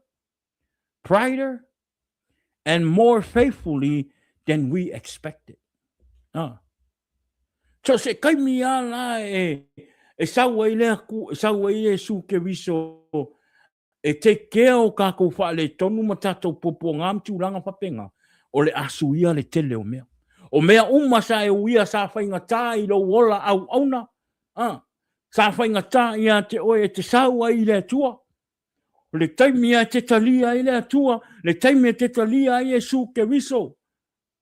brighter, and more faithfully than we expected. So se kaimi ala sawa Iesu Keriso e te keo kako wha le tonu matato popo ngam tūranga papenga o le asuia le tele o mea. O mea umasa e uia sa whainga tā I lo wola au auna. Sa whainga tā ia te oe e te saua I le atua. O le taimi a te talia I le atua. Le taimi a te talia I Iesu Keriso.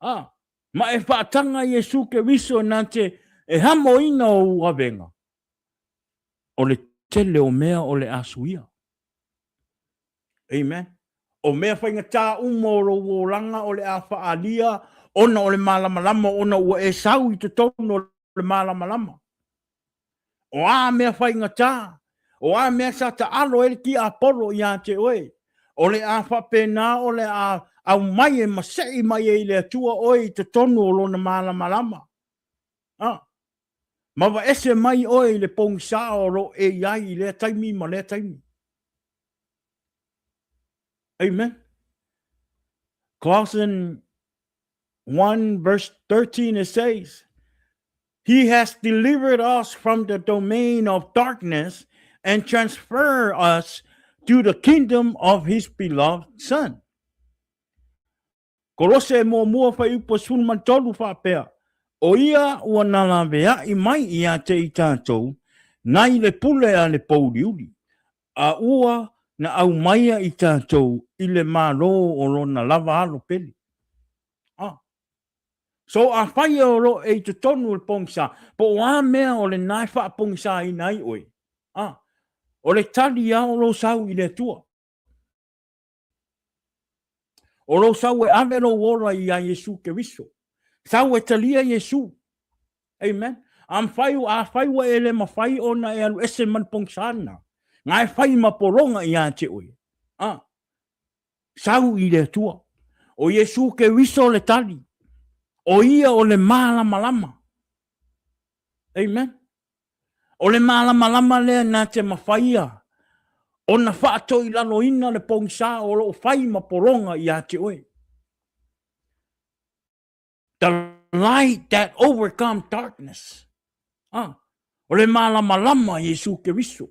Ma e whaatanga I Iesu Keriso nā te e hamo ina o uavenga. O le tele o mea o le asuia. Amen. O mea whainga tā umoro o langa o le a whaalia, ona o le malamalama, ona ua e sau I te tono o le malamalama. O a mea whainga tā, o a mea sa ta alo e ki a poro I a te oe. O le a whapena, o le a au mai e masei mai e le atua oe I te tono o lona malamalama. Mawa ese mai oe le pong sa o ro e iai le taimi ma le taimi. Amen. Colossians 1 verse 13 it says, He has delivered us from the domain of darkness and transferred us to the kingdom of His beloved Son. Kolose mo mua whai upo sulman tolu whapea. O ia ua nalawea I mai I a te I tātou, nai le pule a le pouliuli. A ua na au maia I tātou I le mālo o lona lava alo peli. So a whai o ro e te tonu le pongsa, po a mea o le nai wha pongsa I nai oe. O le tali a o lo sau I le tua. O lo sau e ave lo ora I a Iesu Keriso. Sau e talia Iesu. Amen. Am whai a whai wa ele ma whai o na e alu ese man pongsana. Ngai whai ma poronga I a te oe. Sau I le tua. O Iesu Keriso le tali. O ia o le malamalama. Amen. O le malamalama lea nā te mawhaia. O na whaato I lalo ina le pongsa o lo whai ma poronga I a te oe. The light that overcomes darkness. O le malamalama Iesu Keriso.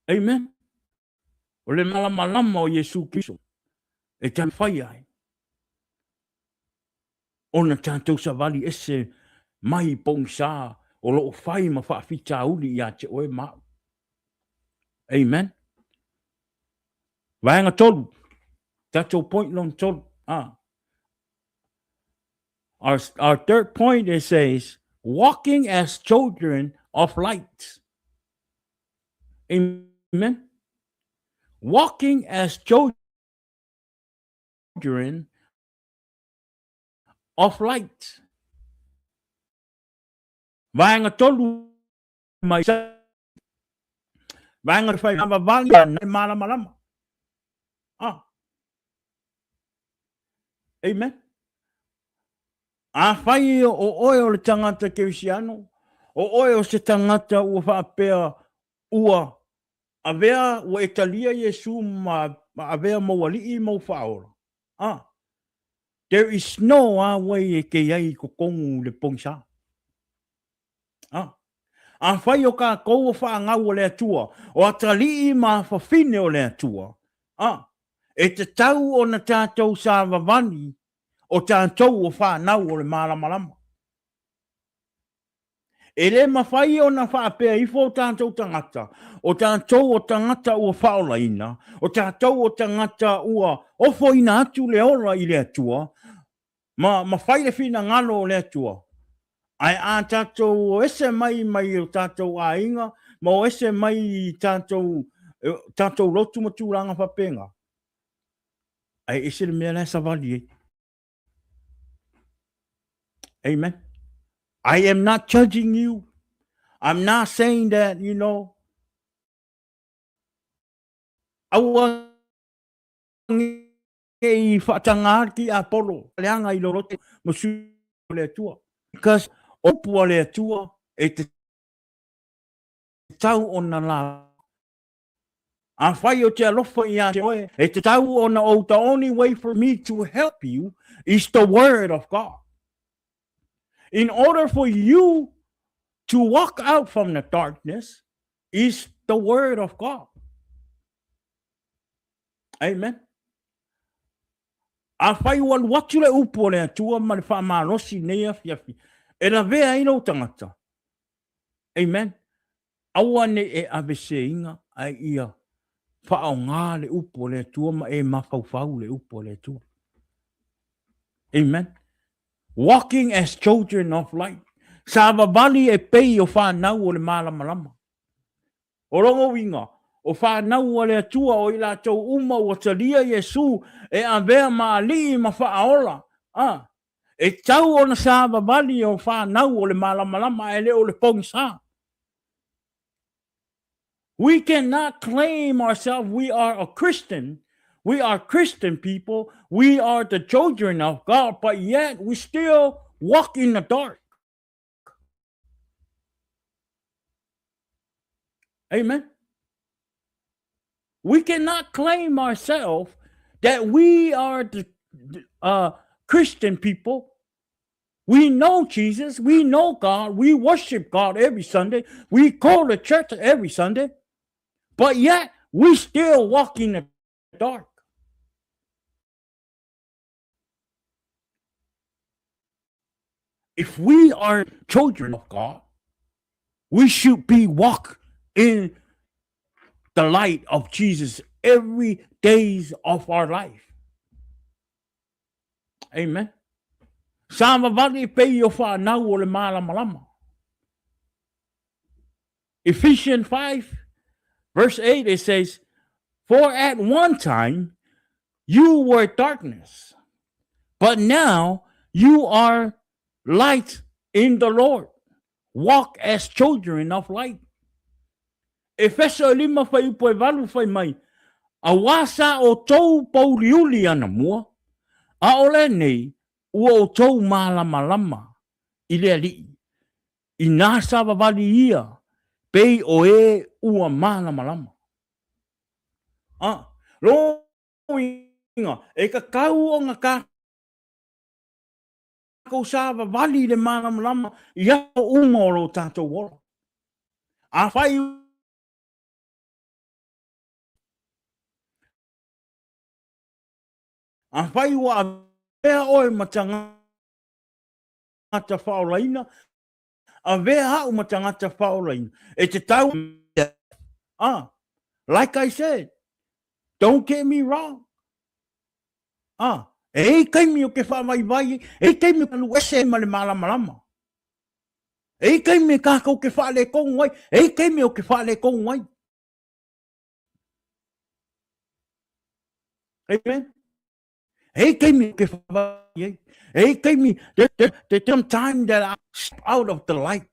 Amen. O le malamalama o Iesu Keriso. E te whai ai. O na tātou Savavali ese mai pongsa o lo whai ma whaafita uli I a te oe mau. Amen. Vaenga tolu. Tātou point long tolu. Our third point it says, walking as children of light. Amen. Walking as children of light. Vaenga tolu mai sa. Vaenga whai Savavali na malamalama. Amen. A whai o oe o le tangata kerisiano, o oe o se tangata ua whaapea ua a vea ua etalia Iesu ma a vea mawali I mau whaora. There is no way e ke iai ko kongu le pongsa. A whai o ka kou o whaangau o le atua, o a tali ma whawhine o le atua. E te tau o na tātou Savavali, o tātou o whanau o le Malamalama. E le mawhai o na whaapea ifo o tātou tangata, o tātou o tangata ua whaolaina, o tātou o tangata ua ofo ina atu le ora I le atua, ma whai le whina ngalo o le atua. Ai a tātou o ese mai o tātou a inga, ma o ese mai tātou lotu maturanga whapenga. Ai ese le mea le savali e. Amen. I am not judging you. I'm not saying that, awa e whatanga ki a polo. Leanga I lorote masu le atua. Because opua le atua e te tau o na la. A whai o te alofa I a te oe. E te tau o na o the only way for me to help you is the word of God. In order for you to walk out from the darkness is the word of God. Amen. A whai wan watu le upo le atua ma le wha marosi nea fiafi. E la vea ino tangata. Amen. Awa ne e avese inga ai ia wha ngā le upo le atua ma e mawhauwhau le upo le atua. Amen. Walking as children of light. Savavali e pei o whanau o le Malamalama. O rongo winga. O whanau o le atua o ila tau uma o talia Iesu e a vea maali ma whaola. E tau o na Savavali o whanau o le Malamalama e le o le pongsa. We cannot claim ourselves we are a Christian. We are Christian people. We are the children of God, but yet we still walk in the dark. Amen. We cannot claim ourselves that we are the Christian people. We know Jesus. We know God. We worship God every Sunday. We go to church every Sunday. But yet we still walk in the dark. If we are children of God, we should be walk in the light of Jesus every days of our life. Amen. Savavali pe o whanau o le Malamalama. Ephesians 5, verse 8, it says, for at one time you were darkness, but now you are light in the Lord. Walk as children of light. Efeso 5 fai upo e valu fai mai. A wasa o tou pouliuli ana mua. A ole nei, ua o tou malamalama. I le ali. I nā Savavali ia. Pei o e ua malamalama. Lo inga. E ka kau o ngā ka ko Savavali le malamalama. Ia o uma o lo tātou wora. A whai a whai wa a vea oe matanga ta whaolaina, a vea hau matangata whaolaina. E te tau, like I said, don't get me wrong. E kaimi o ke whamai vai, e kaimi o ke luese ma le malamalama. E kaimi ka kau ke whale kongu wai, e kaimi o ke whale kongu wai. Amen. Hey, gave me hey, gave me the time that I step out of the light.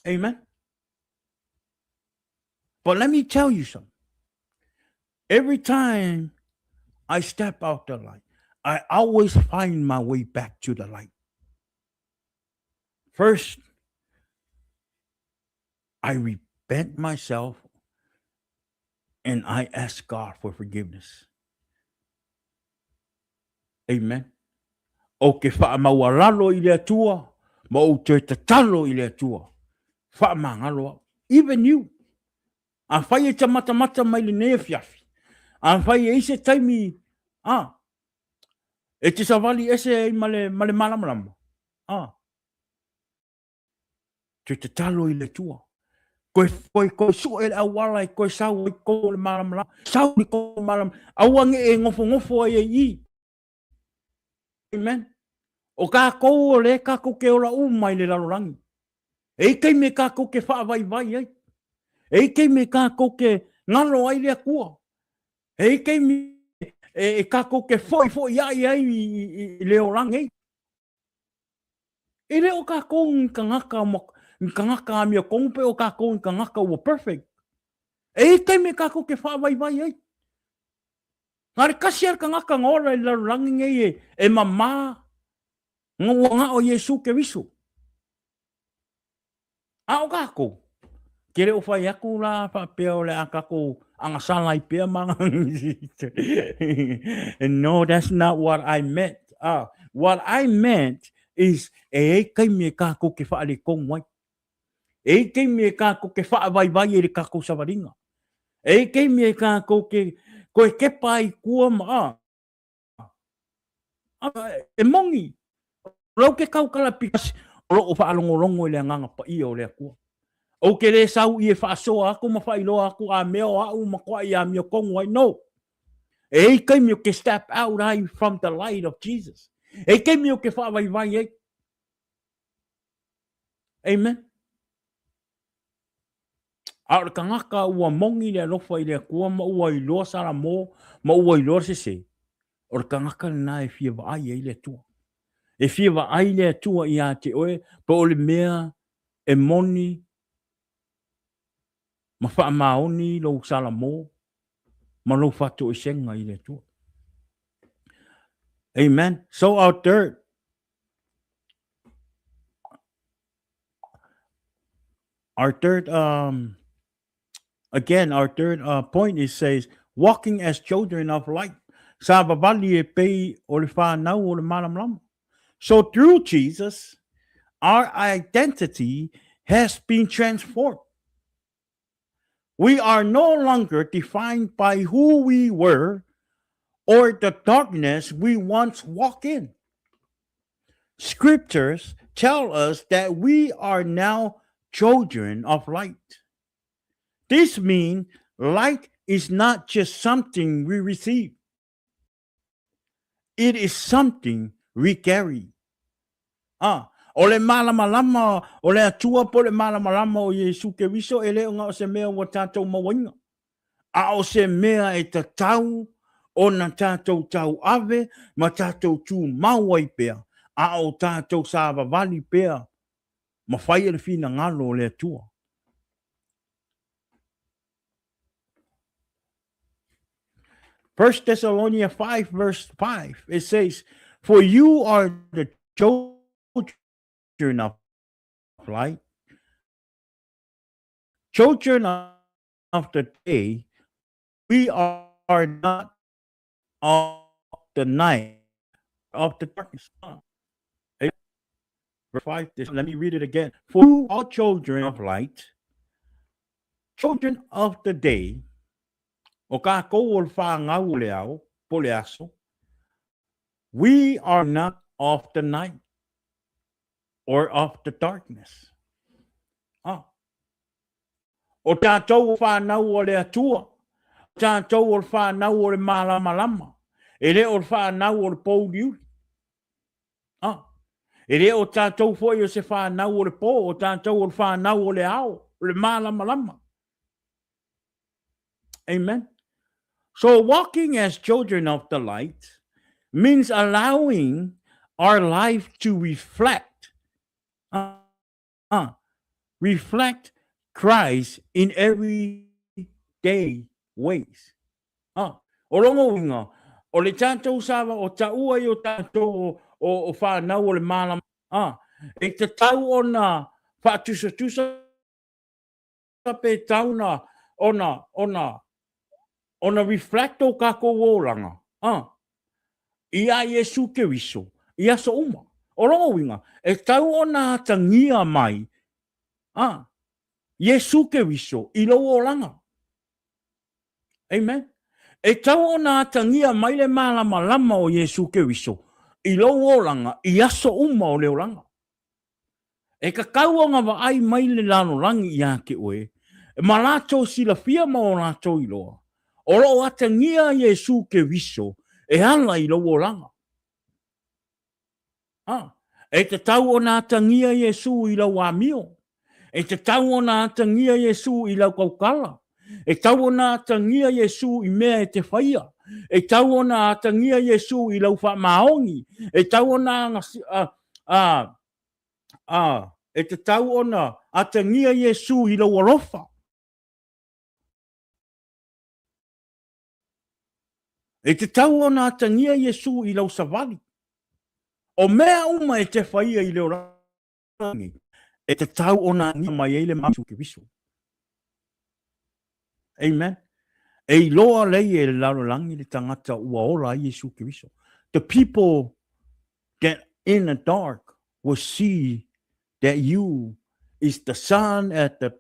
Amen. But let me tell you something. Every time I step out the light. I always find my way back to the light. First, I repent myself and I ask God for forgiveness. Amen. O ke wha maualalo I le atua, ma o te tatalo I le atua. Wha mangalo. Even you. A whai e mata mai le nea fiafi. A whai e ise taimi. E te savali ese ai male malamalama. Te tatalo I le tua. Koe su e awala koe sau I ko le malamalama. Sau ni ko malam. Awange e ngofo ai I. Amen. O ka kou o le ka kou ke ora mai le lalolagi. E kei me ka kou ke whaavai ai. E kei me ka kou ke ngalo ai le kua. E kei me e ka kou ke foi ai I le orangi. E le o ka kou ngaka a mea kongpe o ka kou ngaka ua perfect. E kei me ka kou ke whaavai ai. Ngare kasi ar ka ngaka ngora I lalolagi ngai e mama ngā o Iesu Keriso. A o ka kou. Kere o whai aku la whapea o le akako angasala I pea mga. No, that's not what I meant. What I meant is e kai me kako ke whaale kongwai. E kai me kako ke whaavai e le kako savaringa. E kai me kako ke koe kepa I kua maa. E mongi. Rau ke kau kalapikas o lo o whaalongolongo I le anganga pa I o le akua. O ke le sau I e whaasoa aku ma whailoa aku a meo au ma kwa I a meo kongwai. No. E kai meo ke step out ai from the light of Jesus. E kai meo ke whaavai ai. Amen. A ka ngaka ua mongi le alofa I le akua ma ua I loa sara mo ma ua I loa se. O ka ngaka na e fia vai ai le tua. E fia vai le tua I a te oe pa o le mea e moni ma wha maoni lo sala mo ma lo fatu I senga I le tua. Amen. So our third point is says walking as children of light. Savavali e pei o le fanau o le malamalama. So through Jesus, our identity has been transformed. We are no longer defined by who we were or the darkness we once walked in. Scriptures tell us that we are now children of light. This means light is not just something we receive. It is something we carry. O le malamalama, o le atua po le malamalama o Iesu Keriso, e leo ngā o se mea o tātou mawainga. A o se mea e ta tau, o na tātou tau ave, ma tātou tū mauai pea. A o tātou Savavali pea, ma whai le fina ngalo o le atua. First Thessalonians 5 verse 5, it says, for you are the children of light, children of the day, we are not of the night, of the darkness. Verse 5, let me read it again. For you are children of light, children of the day, o ka kou o whangau le au, po le aso, we are not of the night or of the darkness. O tātou o whanau o le atua, o tātou o whanau o le malamalama, e le o whanau o le pouliuli. E le o tātou foi o se whanau o le pō, o tātou o whanau o le ao, o le malamalama. Amen. So walking as children of the light means allowing our life to reflect Christ in everyday ways. O longo winga, O le tātou sawa o taua i o tātou o whanau o le malama. E te tau o na whaatusa pe tauna ona reflecto kako wōranga. Ia Iesu Keriso. Ia so uma. O rongo winga. E tau o na tangia mai. Iesu Keriso. I lo o langa. Amen. E tau o na tangia mai le malamalama o Iesu Keriso. I lo o langa. Ia so uma o leo langa. E ka kauanga wa ai mai le lalolagi ia ke oe. E malato sila fia ma o lato i loa. O lo atangia Iesu Keriso. E ala i lo o langa. E te tau o nā tangia Iesu i lau amio. E te tau o nā tangia Iesu i lau kaukala. E tau o nā tangia Iesu i mea e te whaia. E tau o nā tangia Iesu i lau whamaongi. E tau o nā e te tau o nā tangia Iesu i lau alofa. E te tau o nā tangia Iesu i lau Savavali. O mea uma e te whaia i leo rangi. E te tau o nā ngia mai eile Iesu Keriso. Amen. E loa lei e lalolagi le tangata ua ola Iesu Keriso. The people that in the dark will see that you is the son and the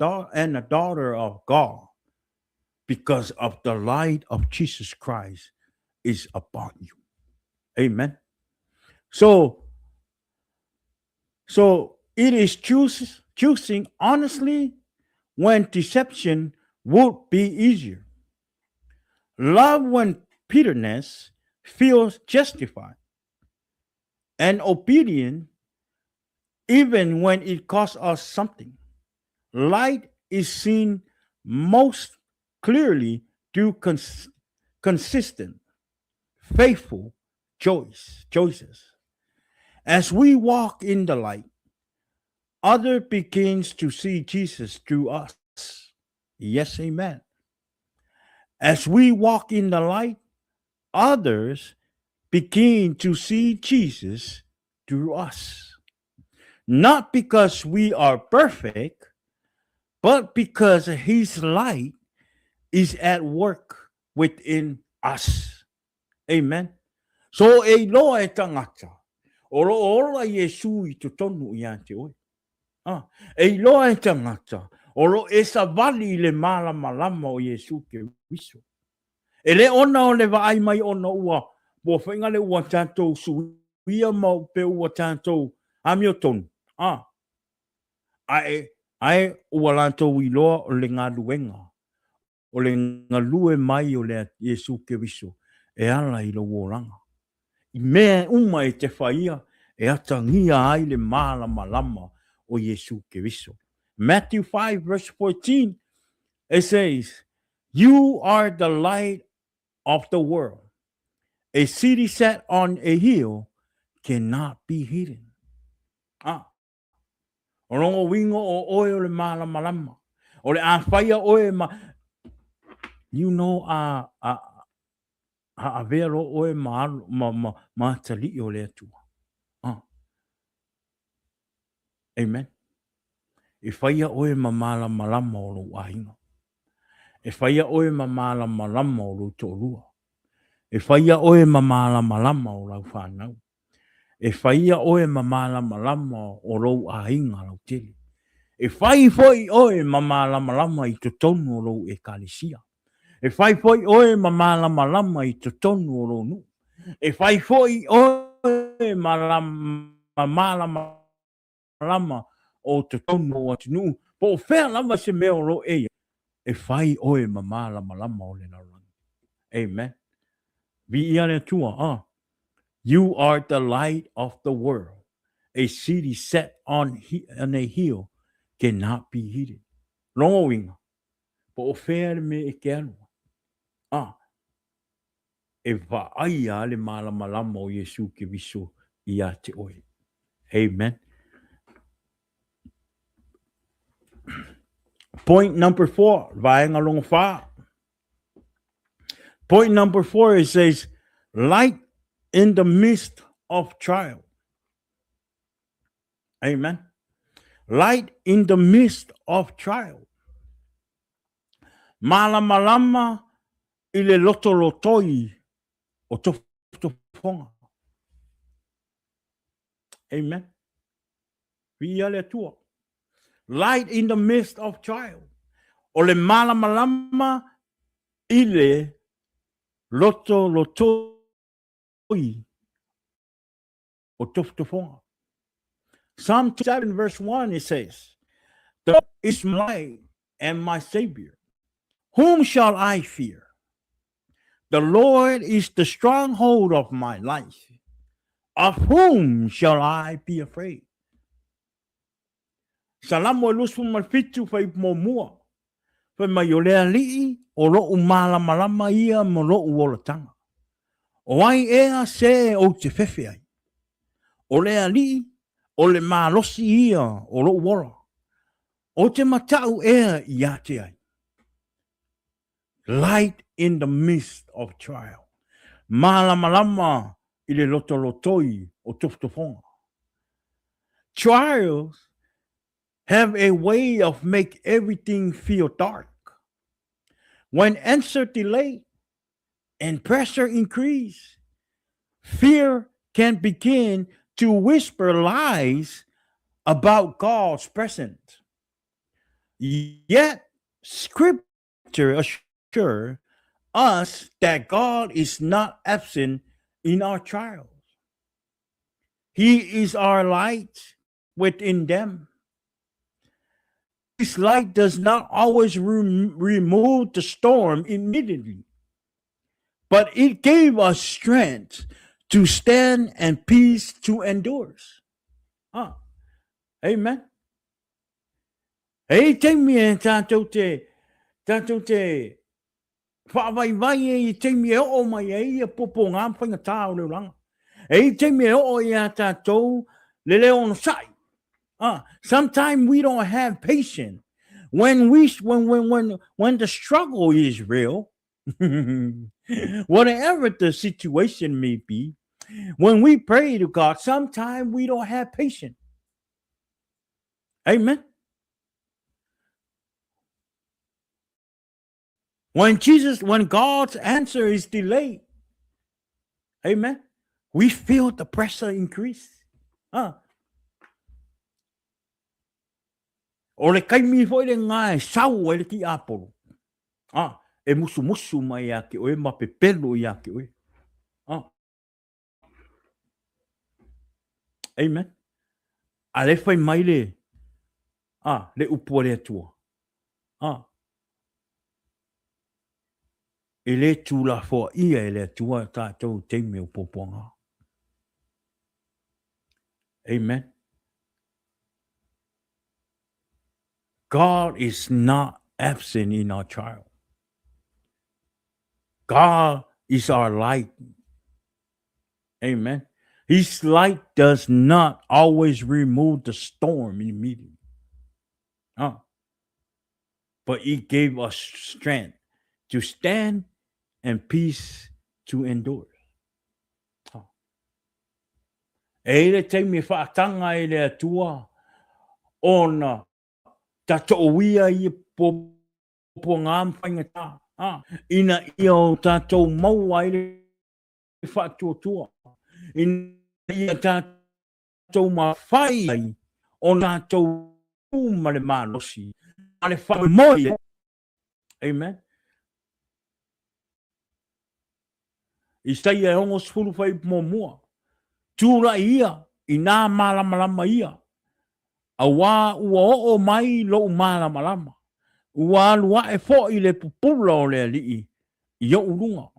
daughter of God because of the light of Jesus Christ is upon you. Amen. So it is choosing honestly when deception would be easier. Love when bitterness feels justified. And obedient even when it costs us something. Light is seen most clearly through consistent, faithful choices. As we walk in the light, other begins to see Jesus through us. Yes, amen. As we walk in the light, others begin to see Jesus through us. Not because we are perfect, but because his light is at work within us. Amen. So e loa e tangata. Oro ora Iesu I totonu I ate oe. E loa e tangata. Oro e Savavali le malamalama o Iesu Keriso. E le ona o le vaai mai ona ua. Bo whainga le ua tātou suia mau pe ua tātou amiotonu. Ai ua lantou I loa o le ngā luenga. O le ngā lue mai o le Iesu Keriso. E ala I lo wōranga. I mea uma e te whaia e atangia ai le malamalama o Iesu Keriso. Matthew 5 verse 14 it says, you are the light of the world. A city set on a hill cannot be hidden. O rongo wingo o oe o le malamalama. O le a whaia oe ma. You know a vero oe ma tali o le atua. Amen. E whaia oe ma malamalama o lo ahinga. E whaia oe ma malamalama o lo tōrua. E whaia oe ma malamalama o lau whanau. E whaia oe ma malamalama o lo ahinga lau tele. E whai foi oe ma malamalama I totonu o lo e kalisia. E whai foi oe ma malamalama I totonu o lo nu. E whai foi oe ma malamalama o totonu o atinu. Po whea lama se mea o lo e. E whai oe ma malamalama o le naurani. Amen. Vi ia le tua, You are the light of the world. A city set on a hill cannot be hidden. Longo winga. Po o whea me e ke anua. E vai a le malamalama o Iesu Keriso I a te oe. Amen. Point number 4. Vai ngā longo wha. Point number 4 it says, Light in the midst of trial. Amen. Light in the midst of trial. Malamalama ile lotolotoi o tofotofoga. Amen. Via le tua. Light in the midst of trial. O le malamalama ile lotolotoi o tofotofoga. Psalm 7 verse 1 it says, "The Lord is my light and my savior. Whom shall I fear? The Lord is the stronghold of my life. Of whom shall I be afraid?" Salamo e lusu malfitu fai momua. Fai mai o lea lii o lo malamalama ia mo lo uolatanga. O ai ea se o te fefe ai. O lea lii o le malosi ia o lo uola. O te matau ea ia te ai. Light in the midst of trial. Malamalama i le lotolotoi o tofotofoga. Trials have a way of make everything feel dark. When answer delay and pressure increase, fear can begin to whisper lies about God's presence. Yet, Scripture assures us that God is not absent in our trials. He is our light within them. This light does not always remove the storm immediately, but it gave us strength to stand and peace to endure. Amen. Hey, take me in tātou te whaavaivai e te me o mai e popo ngā whainga tāo leo langa. Hey, te me o i a tātou le leo no sai. Sometimes we don't have patience when the struggle is real, whatever the situation may be. When we pray to God, sometimes we don't have patience. Amen. When God's answer is delayed, amen, we feel the pressure increase. O le kaimi foi le ngai sau e ki apolo. E musu mai ake oe ma pepelo i ake oe. Amen. A le fai mai le upua le atua. E le tūla fo ia e le atua tātou teime o poponga. Amen. God is not absent in our trial. God is our light. Amen. His light does not always remove the storm immediately. But it gave us strength to stand and peace to endure. E le teimi whaatanga e le atua ona tatou ia i po ngā mwhaingata. Ina ia o tatou maua i le whaatuatua. Ina ia tatou mawhai ai o tatou ma le malosi. Ma le whai moi. Amen. I stai e hongo sfuru whai mua. Tūra ia i nā malamalama ia. A wā ua o mai lo malamalama. Ua lua e fo i le pupula o le alii. I o urunga.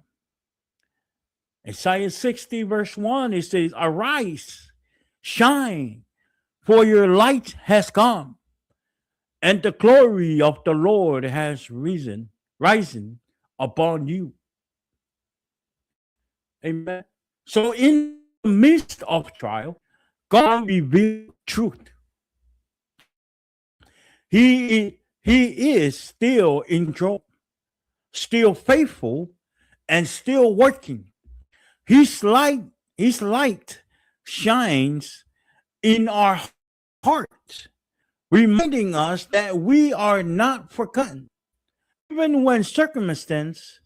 Isaiah 60 verse 1 it says, "Arise, shine, for your light has come, and the glory of the Lord has risen upon you." Amen. So in the midst of trial, God revealed truth. He is still in control, still faithful, and still working. His light shines in our hearts, reminding us that we are not forgotten. Even when sense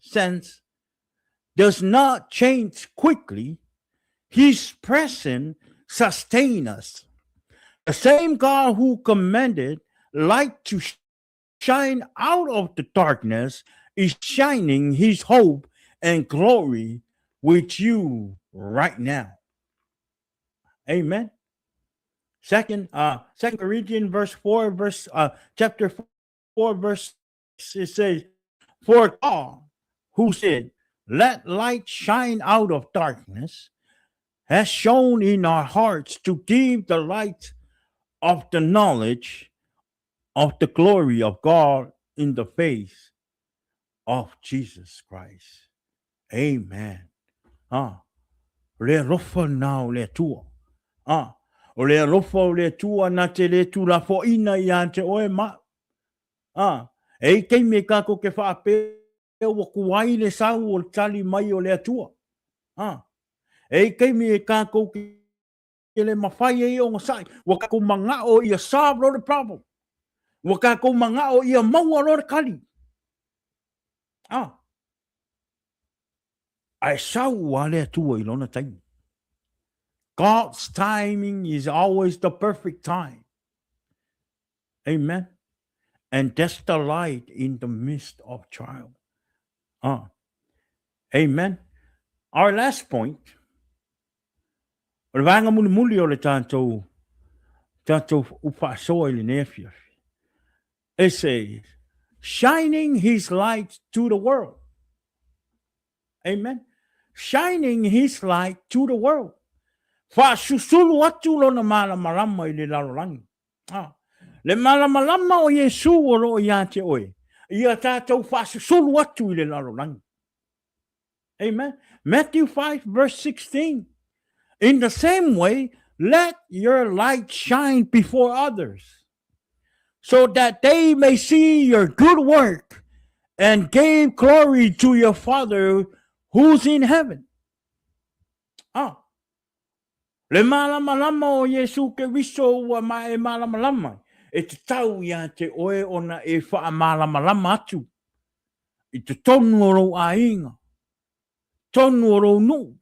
does not change quickly, His presence sustains us. The same God who commanded light to shine out of the darkness is shining His hope and glory with you right now. Amen. Second Corinthians chapter 4, verse 6, it says, "For God, who said, 'Let light shine out of darkness,' has shown in our hearts to give the light of the knowledge of the glory of God in the face of Jesus Christ." Amen. Ah, le rofa now le tua. Ah, o le rofa o le tua na te le tu la fo ina I ante oe ma. Ah, e kei me kako ke whaape o kuai le sau o tali mai o le tua. Ah, e kei me kako ke le mawhai e o ngasai. Waka ko manga o ia solve lo the problem. Waka ko manga o ia maua lo the kali. Ah, ai sau wale tua I lona taimi. God's timing is always the perfect time. Amen. And that's the light in the midst of trial. Amen. Our last point. O le vanga muli o le tātou upasoa I le nefia. It says, shining his light to the world. Amen. Shining his light to the world. Whaasusulu atu lona malamalama I le lalolagi. Le malamalama o Iesu o lo ia te oe. Ia tātou whaasusulu atu I le lalolagi. Amen. Matthew 5, verse 16. In the same way, let your light shine before others, so that they may see your good work and give glory to your Father who's in heaven. Le malamalama o Iesu Keriso ua mai e malamalama. E te tau ia te oe ona e wha malamalama atu. I te tonu o rou ainga. Tonu o rou nu.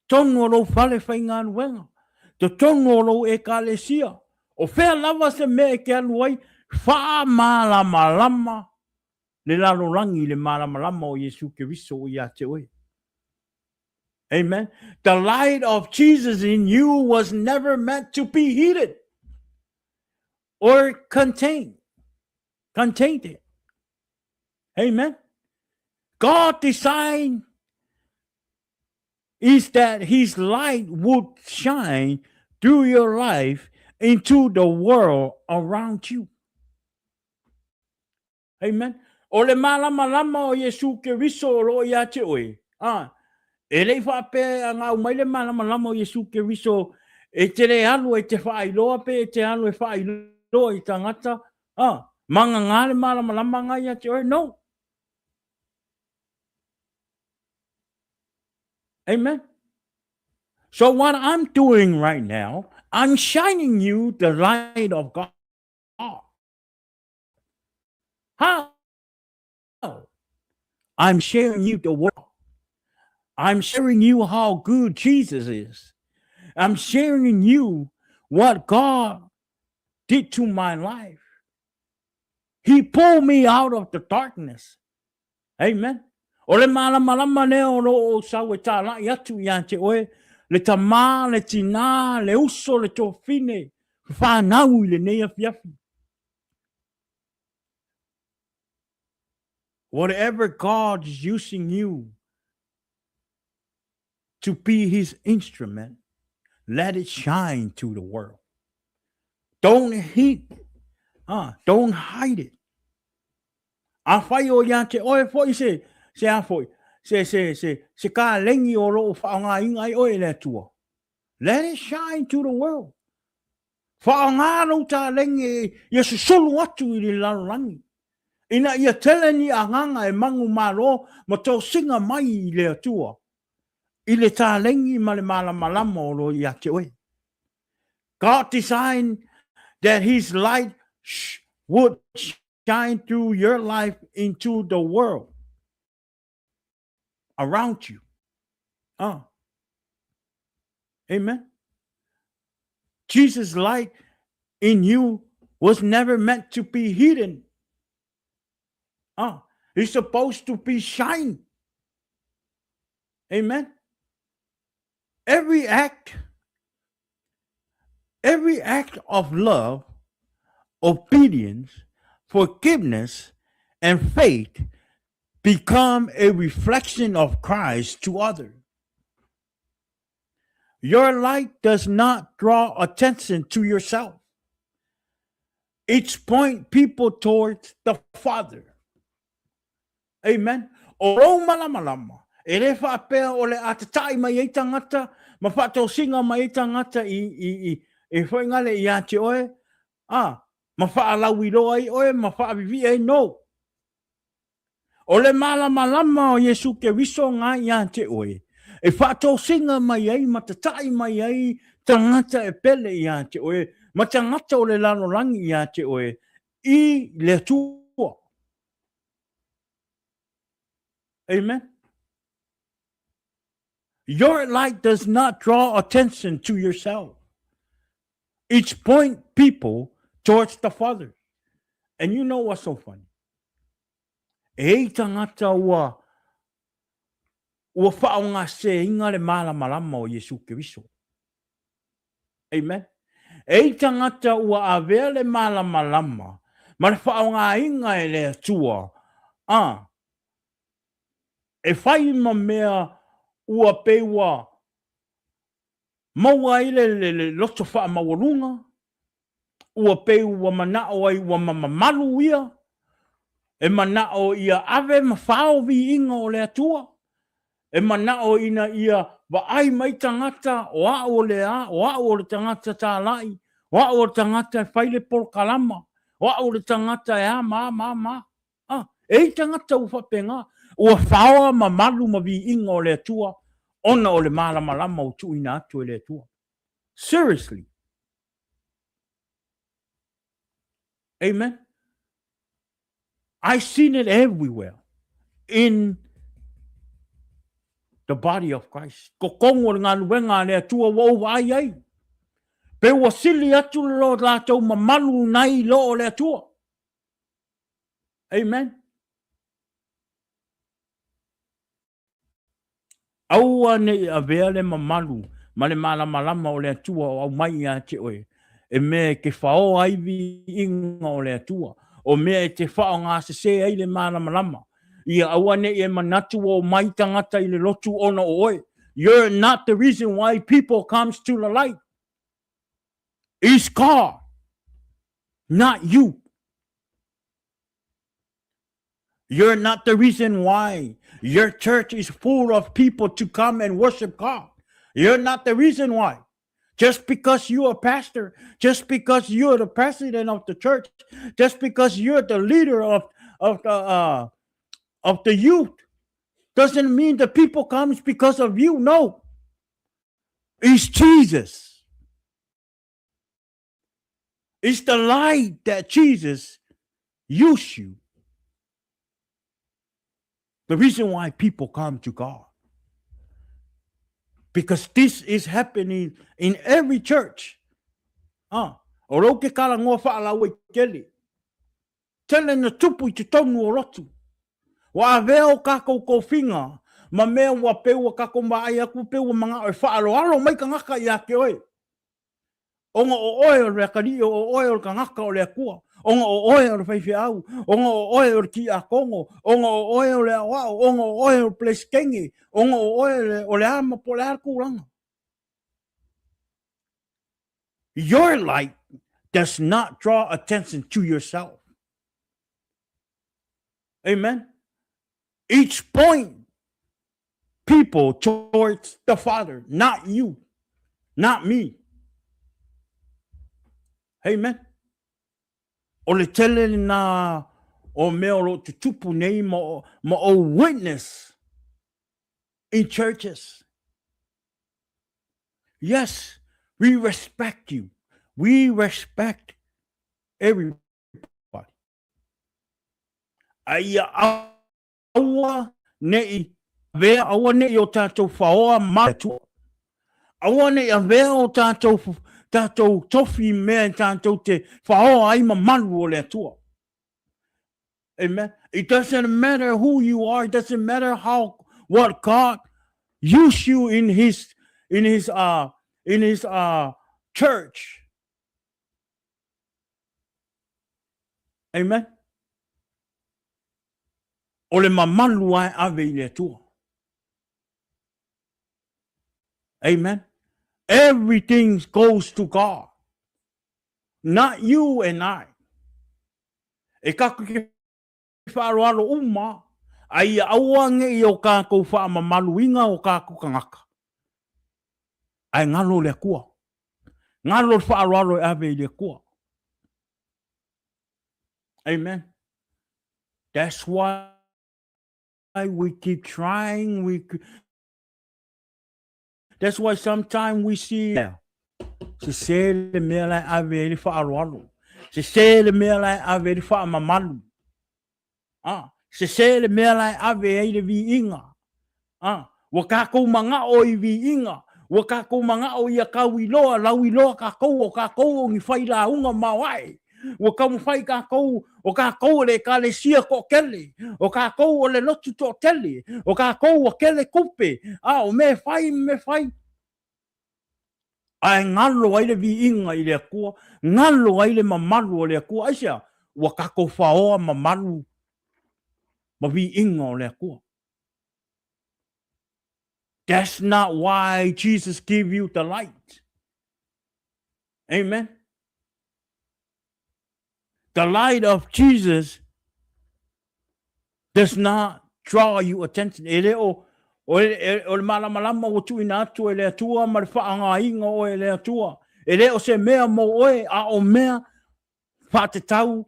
Tonu o rou whale whainga anuenga. Te tonu o rou e kalesia. O whea lava se me ke anu ai. Wha malamalama. Le lalolagi le malamalama o Iesu Keriso o ia te oe. Amen. The light of Jesus in you was never meant to be heated or contained. Amen. God's design is that his light would shine through your life into the world around you. Amen. O le malamalama o Iesu Keriso lo ia te oe. E lei whape a ngā umai le malamalama o Iesu Keriso e te re alu e te whaailoa pe e te alu e whaailoa I tangata. Manga ngā le malamalama ngā ia te oe. No. Amen. So what I'm doing right now, I'm shining you the light of God. How? I'm sharing you the world. I'm sharing you how good Jesus is. I'm sharing you what God did to my life. He pulled me out of the darkness. Amen. O le malamalama ne o lo sau e tālai atu I ante oe. Le tamā, le tina, le uso, le tofine. Fanau I le nea fiafi. Whatever God is using you to be his instrument, let it shine to the world. Don't hide it. Don't hide it. A whai o ia te oe foi se a foi. Se ka lengi o lo whaonga inga I oe le tua. Let it shine to the world. Whaonga no ta lengi ia se solo atu I le lalolagi. Ina ia tele ni anganga e mangu malo, ma tō singa mai I le atua. I le tālengi ma le malamalama o lo ia te oe. God designed that his light would shine through your life into the world around you. Amen. Jesus' light in you was never meant to be hidden. It's supposed to be shine. Amen. Every act of love, obedience, forgiveness, and faith become a reflection of Christ to others. Your light does not draw attention to yourself. It's point people towards the Father. Amen. O malamalama. E le whapea o le atatai mai e tangata, ma whato singa mai e tangata I whaingale I ate oe. Ma whaalau I roa I oe, ma whaavivi e no. O le malamalama o Iesu Keriso ngā I ate oe. E whato singa mai ai, ma tatai mai ai, tangata e pele I ate oe, ma tangata o le lalolagi I ate oe, I le tua. Amen. Your light does not draw attention to yourself. It's point people towards the Father. And you know what's so funny? E tangata ua whaonga se inga le malamalama o Iesu Keriso. Amen. E tangata ua avea le malamalama, ma le whaonga inga e le atua. E whai ma mea ua pewa maua I le loto wha mawarunga, ua pewa manao ai ua mamamalu ia, e manao ia ave ma whao vi inga o le atua, e manao ina ia wa ai mai tangata o a o le a, o a o le tangata tā lai, o a o le tangata e whaile por kalama, o a o le tangata e a ma. E tangata u whapenga, ua whaoa ma malu ma vi inga o le atua, ona o le malamalama o tu ina atu e le atua. Seriously. Amen. I've seen it everywhere in the body of Christ. Ko kongo ngā luenga le atua wau ai ai. Pe ua sili atu lo lātou ma malu nai lo o le atua. Amen. Aua ne avea le mamalu, ma le malamalama o le atua o au mai a te oe. E me ke whao aivi inga o le atua. O mea e te whao ngā se ai le malamalama. Ia aua ne e manatu o mai tangata I le lotu ona o oe. You're not the reason why people comes to the light. It's God, not you. You're not the reason why your church is full of people to come and worship God. You're not the reason why. Just because you're a pastor, just because you're the president of the church, just because you're the leader of the youth, doesn't mean the people comes because of you. No. It's Jesus. It's the light that Jesus used you. The reason why people come to God. Because this is happening in every church. Oro ke kala ngoa whaalau I kele. Tele na tupu I te tonu o rotu. Wa aveo kako ko whinga. Ma mea wa peua kako maai aku peua mga oe whaaloalo mai ka ngaka I ake oe. Onga o oe o rea kari o oe o ka ngaka o lea kua. Onga o oe o whaiwhi au. Onga o oe o ki a kongo. Onga o oe o lea wao. Onga o oe o place kengi. Onga o oe o lea ama po lea kuranga. Your light does not draw attention to yourself. Amen. Each point people towards the Father, not you, not me. Amen. O le tele na o mea o lo tutupu nei ma o witness in churches. Yes, we respect you. We respect everybody. Ai aua nei vea aua nei o tātou whaoa mātua. Aua nei a vea o tātou tofi mea tātou te whaoa ai ma malu o le atua. Amen. It doesn't matter who you are. It doesn't matter what God used you in his church. Amen. O le mamalu ai ave i le atua. Amen. Everything goes to God. Not you and I. E kaku ke wharoaro uma. Ai awange i o kākou wha mamaluinga o kākou kangaka. Ai ngalo le kua. Ngalo wharoaro ave i le kua. Amen. That's why we keep trying. That's why sometimes we see se se le mea lai ave le wharoaro. Se se le mea lai ave le wha mamalu. Se le mea lai ave ai le vi inga. Wa kākou manga o i vi inga. Wa kākou manga o i a kau i loa, lau i loa kākou o kākou o ngi whai la unga mawai. Wa kau mwhai kākou o kākou le ka le sia ko kele. O kākou o le lotu to tele. O kākou o kele kupe. O me whai. Ai ngalo ai le vi inga i le kua. Ngalo ai le mamalu o le kua. Aisia, wa kākou whaoa mamalu. Ma vi inga o le kua. That's not why Jesus gave you the light. Amen. The light of Jesus does not draw you attention. E leo o le malamalama o tu ina atu e le atua ma le whaanga inga o e le atua. E leo se mea mo oe a o mea wha te tau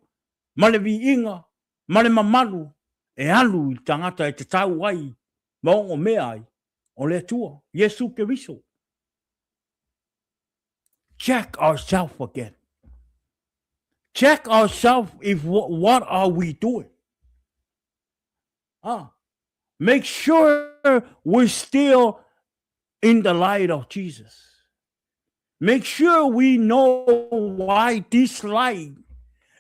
ma le vi inga ma le mamalu e alu i tangata e te tau ai ma o mea ai. O le atua, Iesu Keriso. Check ourselves again. Check ourselves if what are we doing? Make sure we're still in the light of Jesus. Make sure we know why this light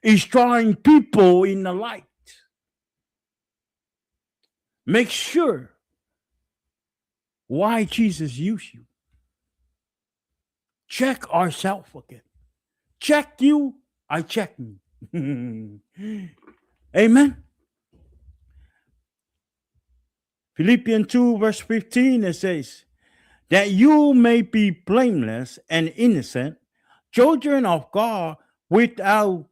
is drawing people in the light. Make sure why Jesus used you. Check ourselves again. Check you, I check me. Amen. Philippians 2 verse 15, it says, that you may be blameless and innocent, children of God without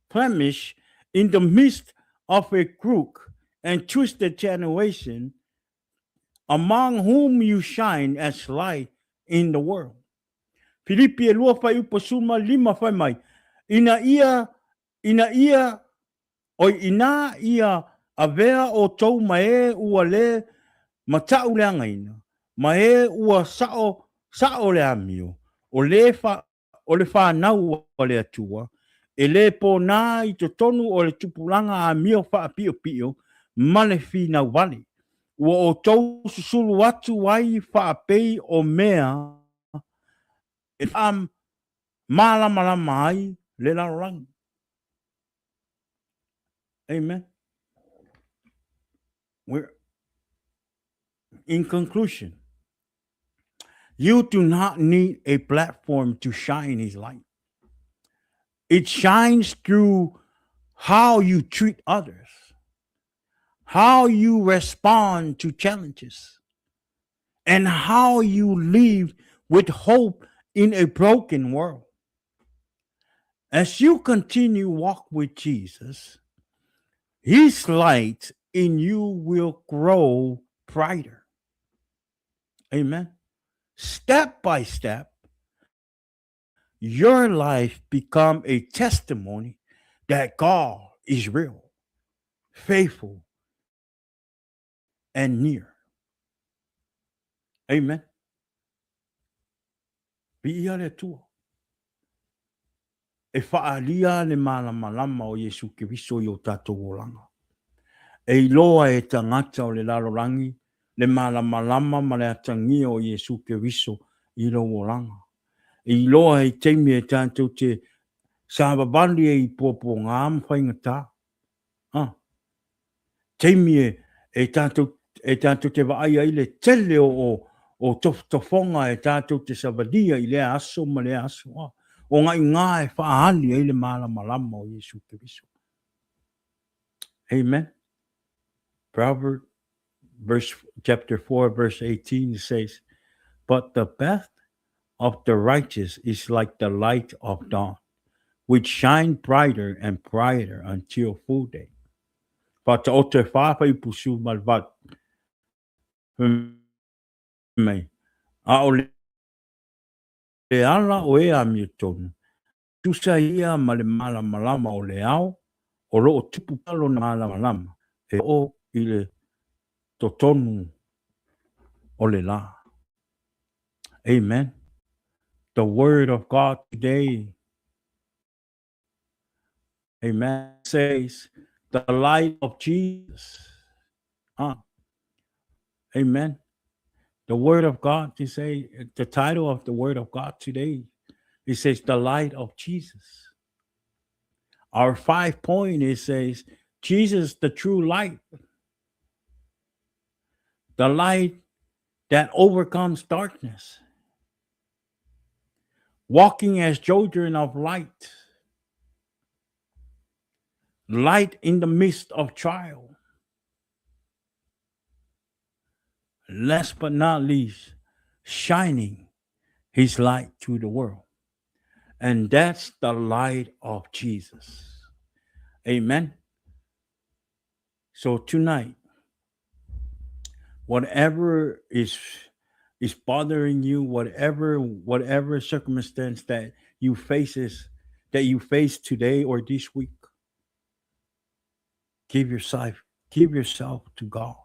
blemish in the midst of a crook and twisted generation, among whom you shine as light in the world. Filipi lua fai upa suma lima fai mai. Ina ia avea o tau mae ua le matau le angaina. Mae ua sao le amio. O le fanau o le atua. E le po nā i to tonu o le tupulanga amio wha pio pio. Mane fina wale. Ua o tau susulu atu wai whaapei o mea e malamalama ai le lalolagi. Amen. In conclusion, you do not need a platform to shine his light. It shines through how you treat others, how you respond to challenges, and how you live with hope in a broken world. As you continue walk with Jesus, his light in you will grow brighter. Amen. Step by step, your life become a testimony that God is real. faithful, and near. Amen. Pia le tua. E whaalia le malamalama o Iesu Keriso i o tātou oranga. E iloa e tangata o le lalolagi, le malamalama ma le atangia o Iesu Keriso i lo oranga. E iloa e teimi e tātou te Savavali e i popo ngā mwhaingata. Teimi e tātou te waai ai le tele o tofotofoga e tātou te savalia i le aso ma le aso. O ngai ngā e whaahali ai le malamalama o Iesu Keriso. Amen. Proverbs chapter 4, verse 18 says, but the path of the righteous is like the light of dawn, which shine brighter and brighter until full day. But o te whāwhai pusu malvat, a o le ala o e a mi tonu, tusa ia ma le malamalama o le ao, o lo o tupu palo na malamalama, e o i le totonu o le la. Amen. The word of God today, amen, says the light of Jesus. Amen. The word of God, you say, the title of the word of God today, it says the light of Jesus. Our 5 point, it says, Jesus, the true light. The light that overcomes darkness. Walking as children of light. Light in the midst of trial. Last but not least, shining his light to the world. And that's the light of Jesus. Amen. So tonight, whatever is bothering you, whatever circumstance that you face today or this week, give yourself to God.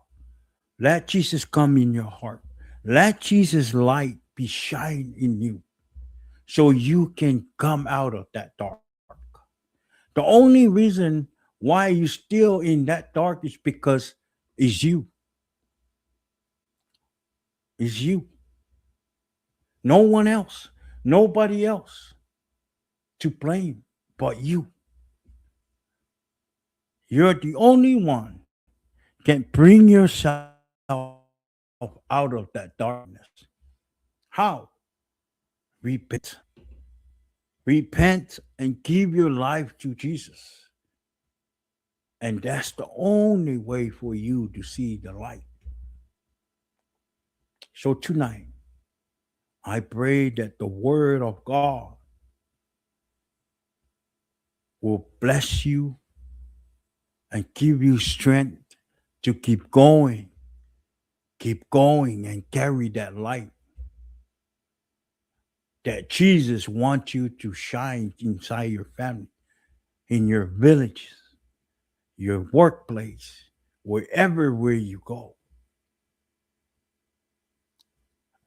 Let Jesus come in your heart. Let Jesus' light be shine in you, so you can come out of that dark. The only reason why you're still in that dark is because it's you. It's you. No one else. Nobody else to blame but you. You're the only one can bring yourself out of that darkness. How? Repent. Repent and give your life to Jesus. And that's the only way for you to see the light. So tonight, I pray that the word of God will bless you and give you strength to keep going and carry that light that Jesus wants you to shine inside your family, in your villages, your workplace, wherever where you go.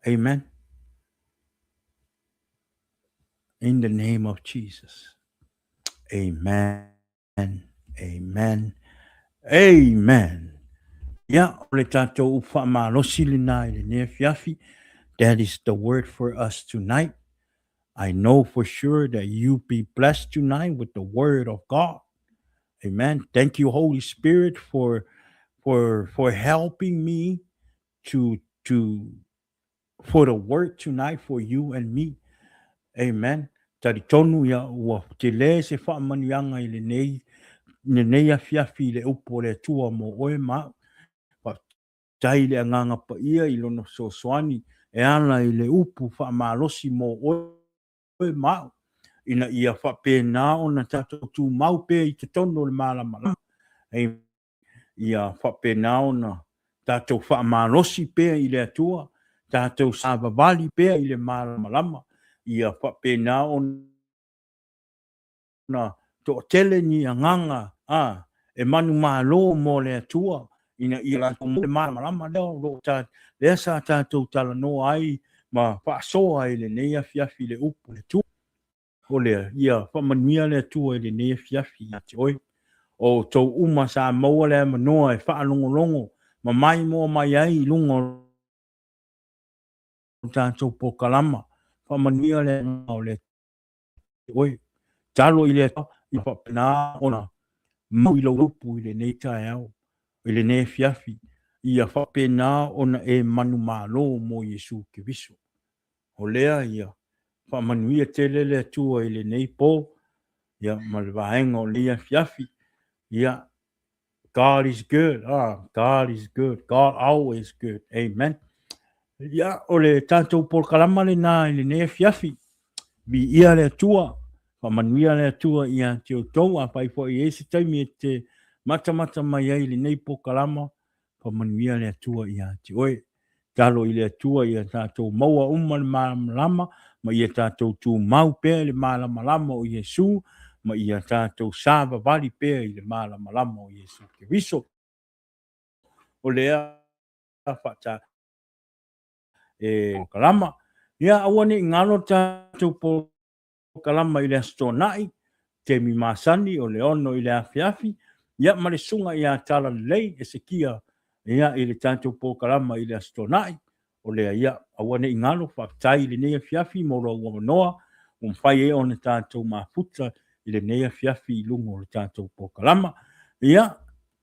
Amen. In the name of Jesus. Amen. Amen. Amen. Yeah, that is the word for us tonight. I know for sure that you be blessed tonight with the word of God. Amen. Thank you, Holy Spirit, for helping me to for the word tonight for you and me. Amen. Tari tonu ya ua te le se whaamanianga i le nei a fiafi le upo le tua mo oe ma. Pa tai le anganga pa ia i lono so soani e ana i le upu whaamalosi mo oe ma. Ina ia whapena o na tatou tu mau pe i te tono le Malamalama. Ia whapena o na tatou whaamalosi pe i le atua. Tatou Savavali pe i le Malamalama. Ia whapena o na to tele ni anganga e manu malo mo le atua, ina ia la to le malamalama leo, lo ta, le sa tātou tala no ai, ma whaasoa e le nei afiafi le upu le tu, o le ia, whamanuia le atua e le nei afiafi a te oi, o tau uma sa maua le manoa e whaalongolongo, ma mai mo mai ai lungo tātou pokalama, whamanuia le ngau le oi, talo i le atua, i whapena ona, mau i lau upu i le nei tae au, i le nei afiafi, ia whapena ona e manu malo mo Iesu Keriso. O lea ia, whamanuia te lele atua i le nei po, ia malwaenga o lea afiafi, ia God is good. God is good. God always good. Amen. Ia o le tātou polkalama le nā i le nei afiafi, bi ia le atua, whamanuia le atua ia te o tau, a pai fo i esi taimi e te mata mai ai le nei polkalama, whamanuia le atua ia te oe. Talo i le atua ia tātou maua uma le malamalama, ma ia tātou tū mau pēr le malamalama o Iesu, ma ia tātou Savavali pēr i le malamalama o Iesu Keriso. O lea whata e kalama. Ia awane ngalo tātou po kalama i le astonai, te mi masani o le ono i le afiafi, ia mare sunga ia tala lei e se kia, ia i le tātou po kalama i le astonai, o lea ia awane ingalo whaktai le nea fiafi moro ua manoa, whai e ona tātou mafuta i le nea fiafi i lungo le tātou po kalama. Ia,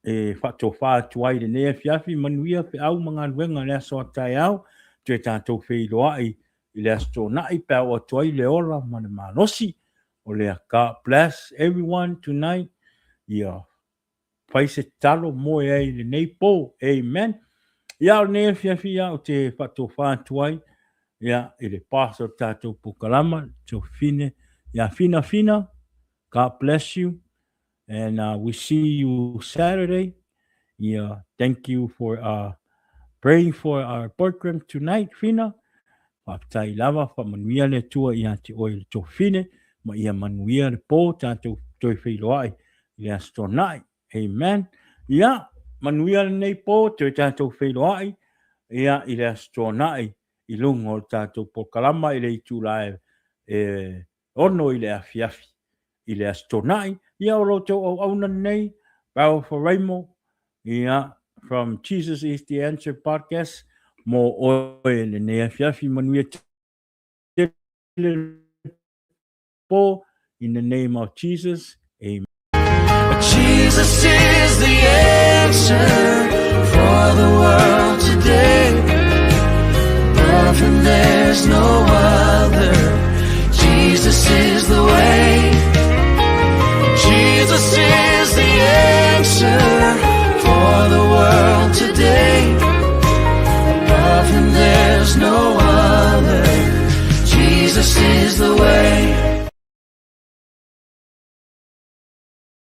e whatofa tuai le nea fiafi manuia pe au mga nuenga le aso atai au, te tātou wheiloai i le astonai pe au atuai le ora mane manosi, o lea God bless everyone tonight. Ia, whai se talo moe ai le nei po, amen. Ia o nea fiafi ia o te whatofa tuai, ia i le paso tātou pukalama, to fine, ia fina, God bless you, and we see you Saturday. Yeah, thank you for praying for our program tonight, Fina. Whaptai lava, whamanuia le tua i ate oi le to fine, ma ia manuia le po tātou toi whiloai le astonai. Amen. Ia, manuia le nei po toi tātou whiloai, ia i le astonai i lungo le tātou pokalama i le itulae ono i le afiafi. I le astonai, ia o loto o auna nei, pao for Raimo, ia, from Jesus is the Answer podcast, mo oe le nea fiafi manuia te po, in the name of Jesus, amen. Jesus is the answer for the world today. Above him there's no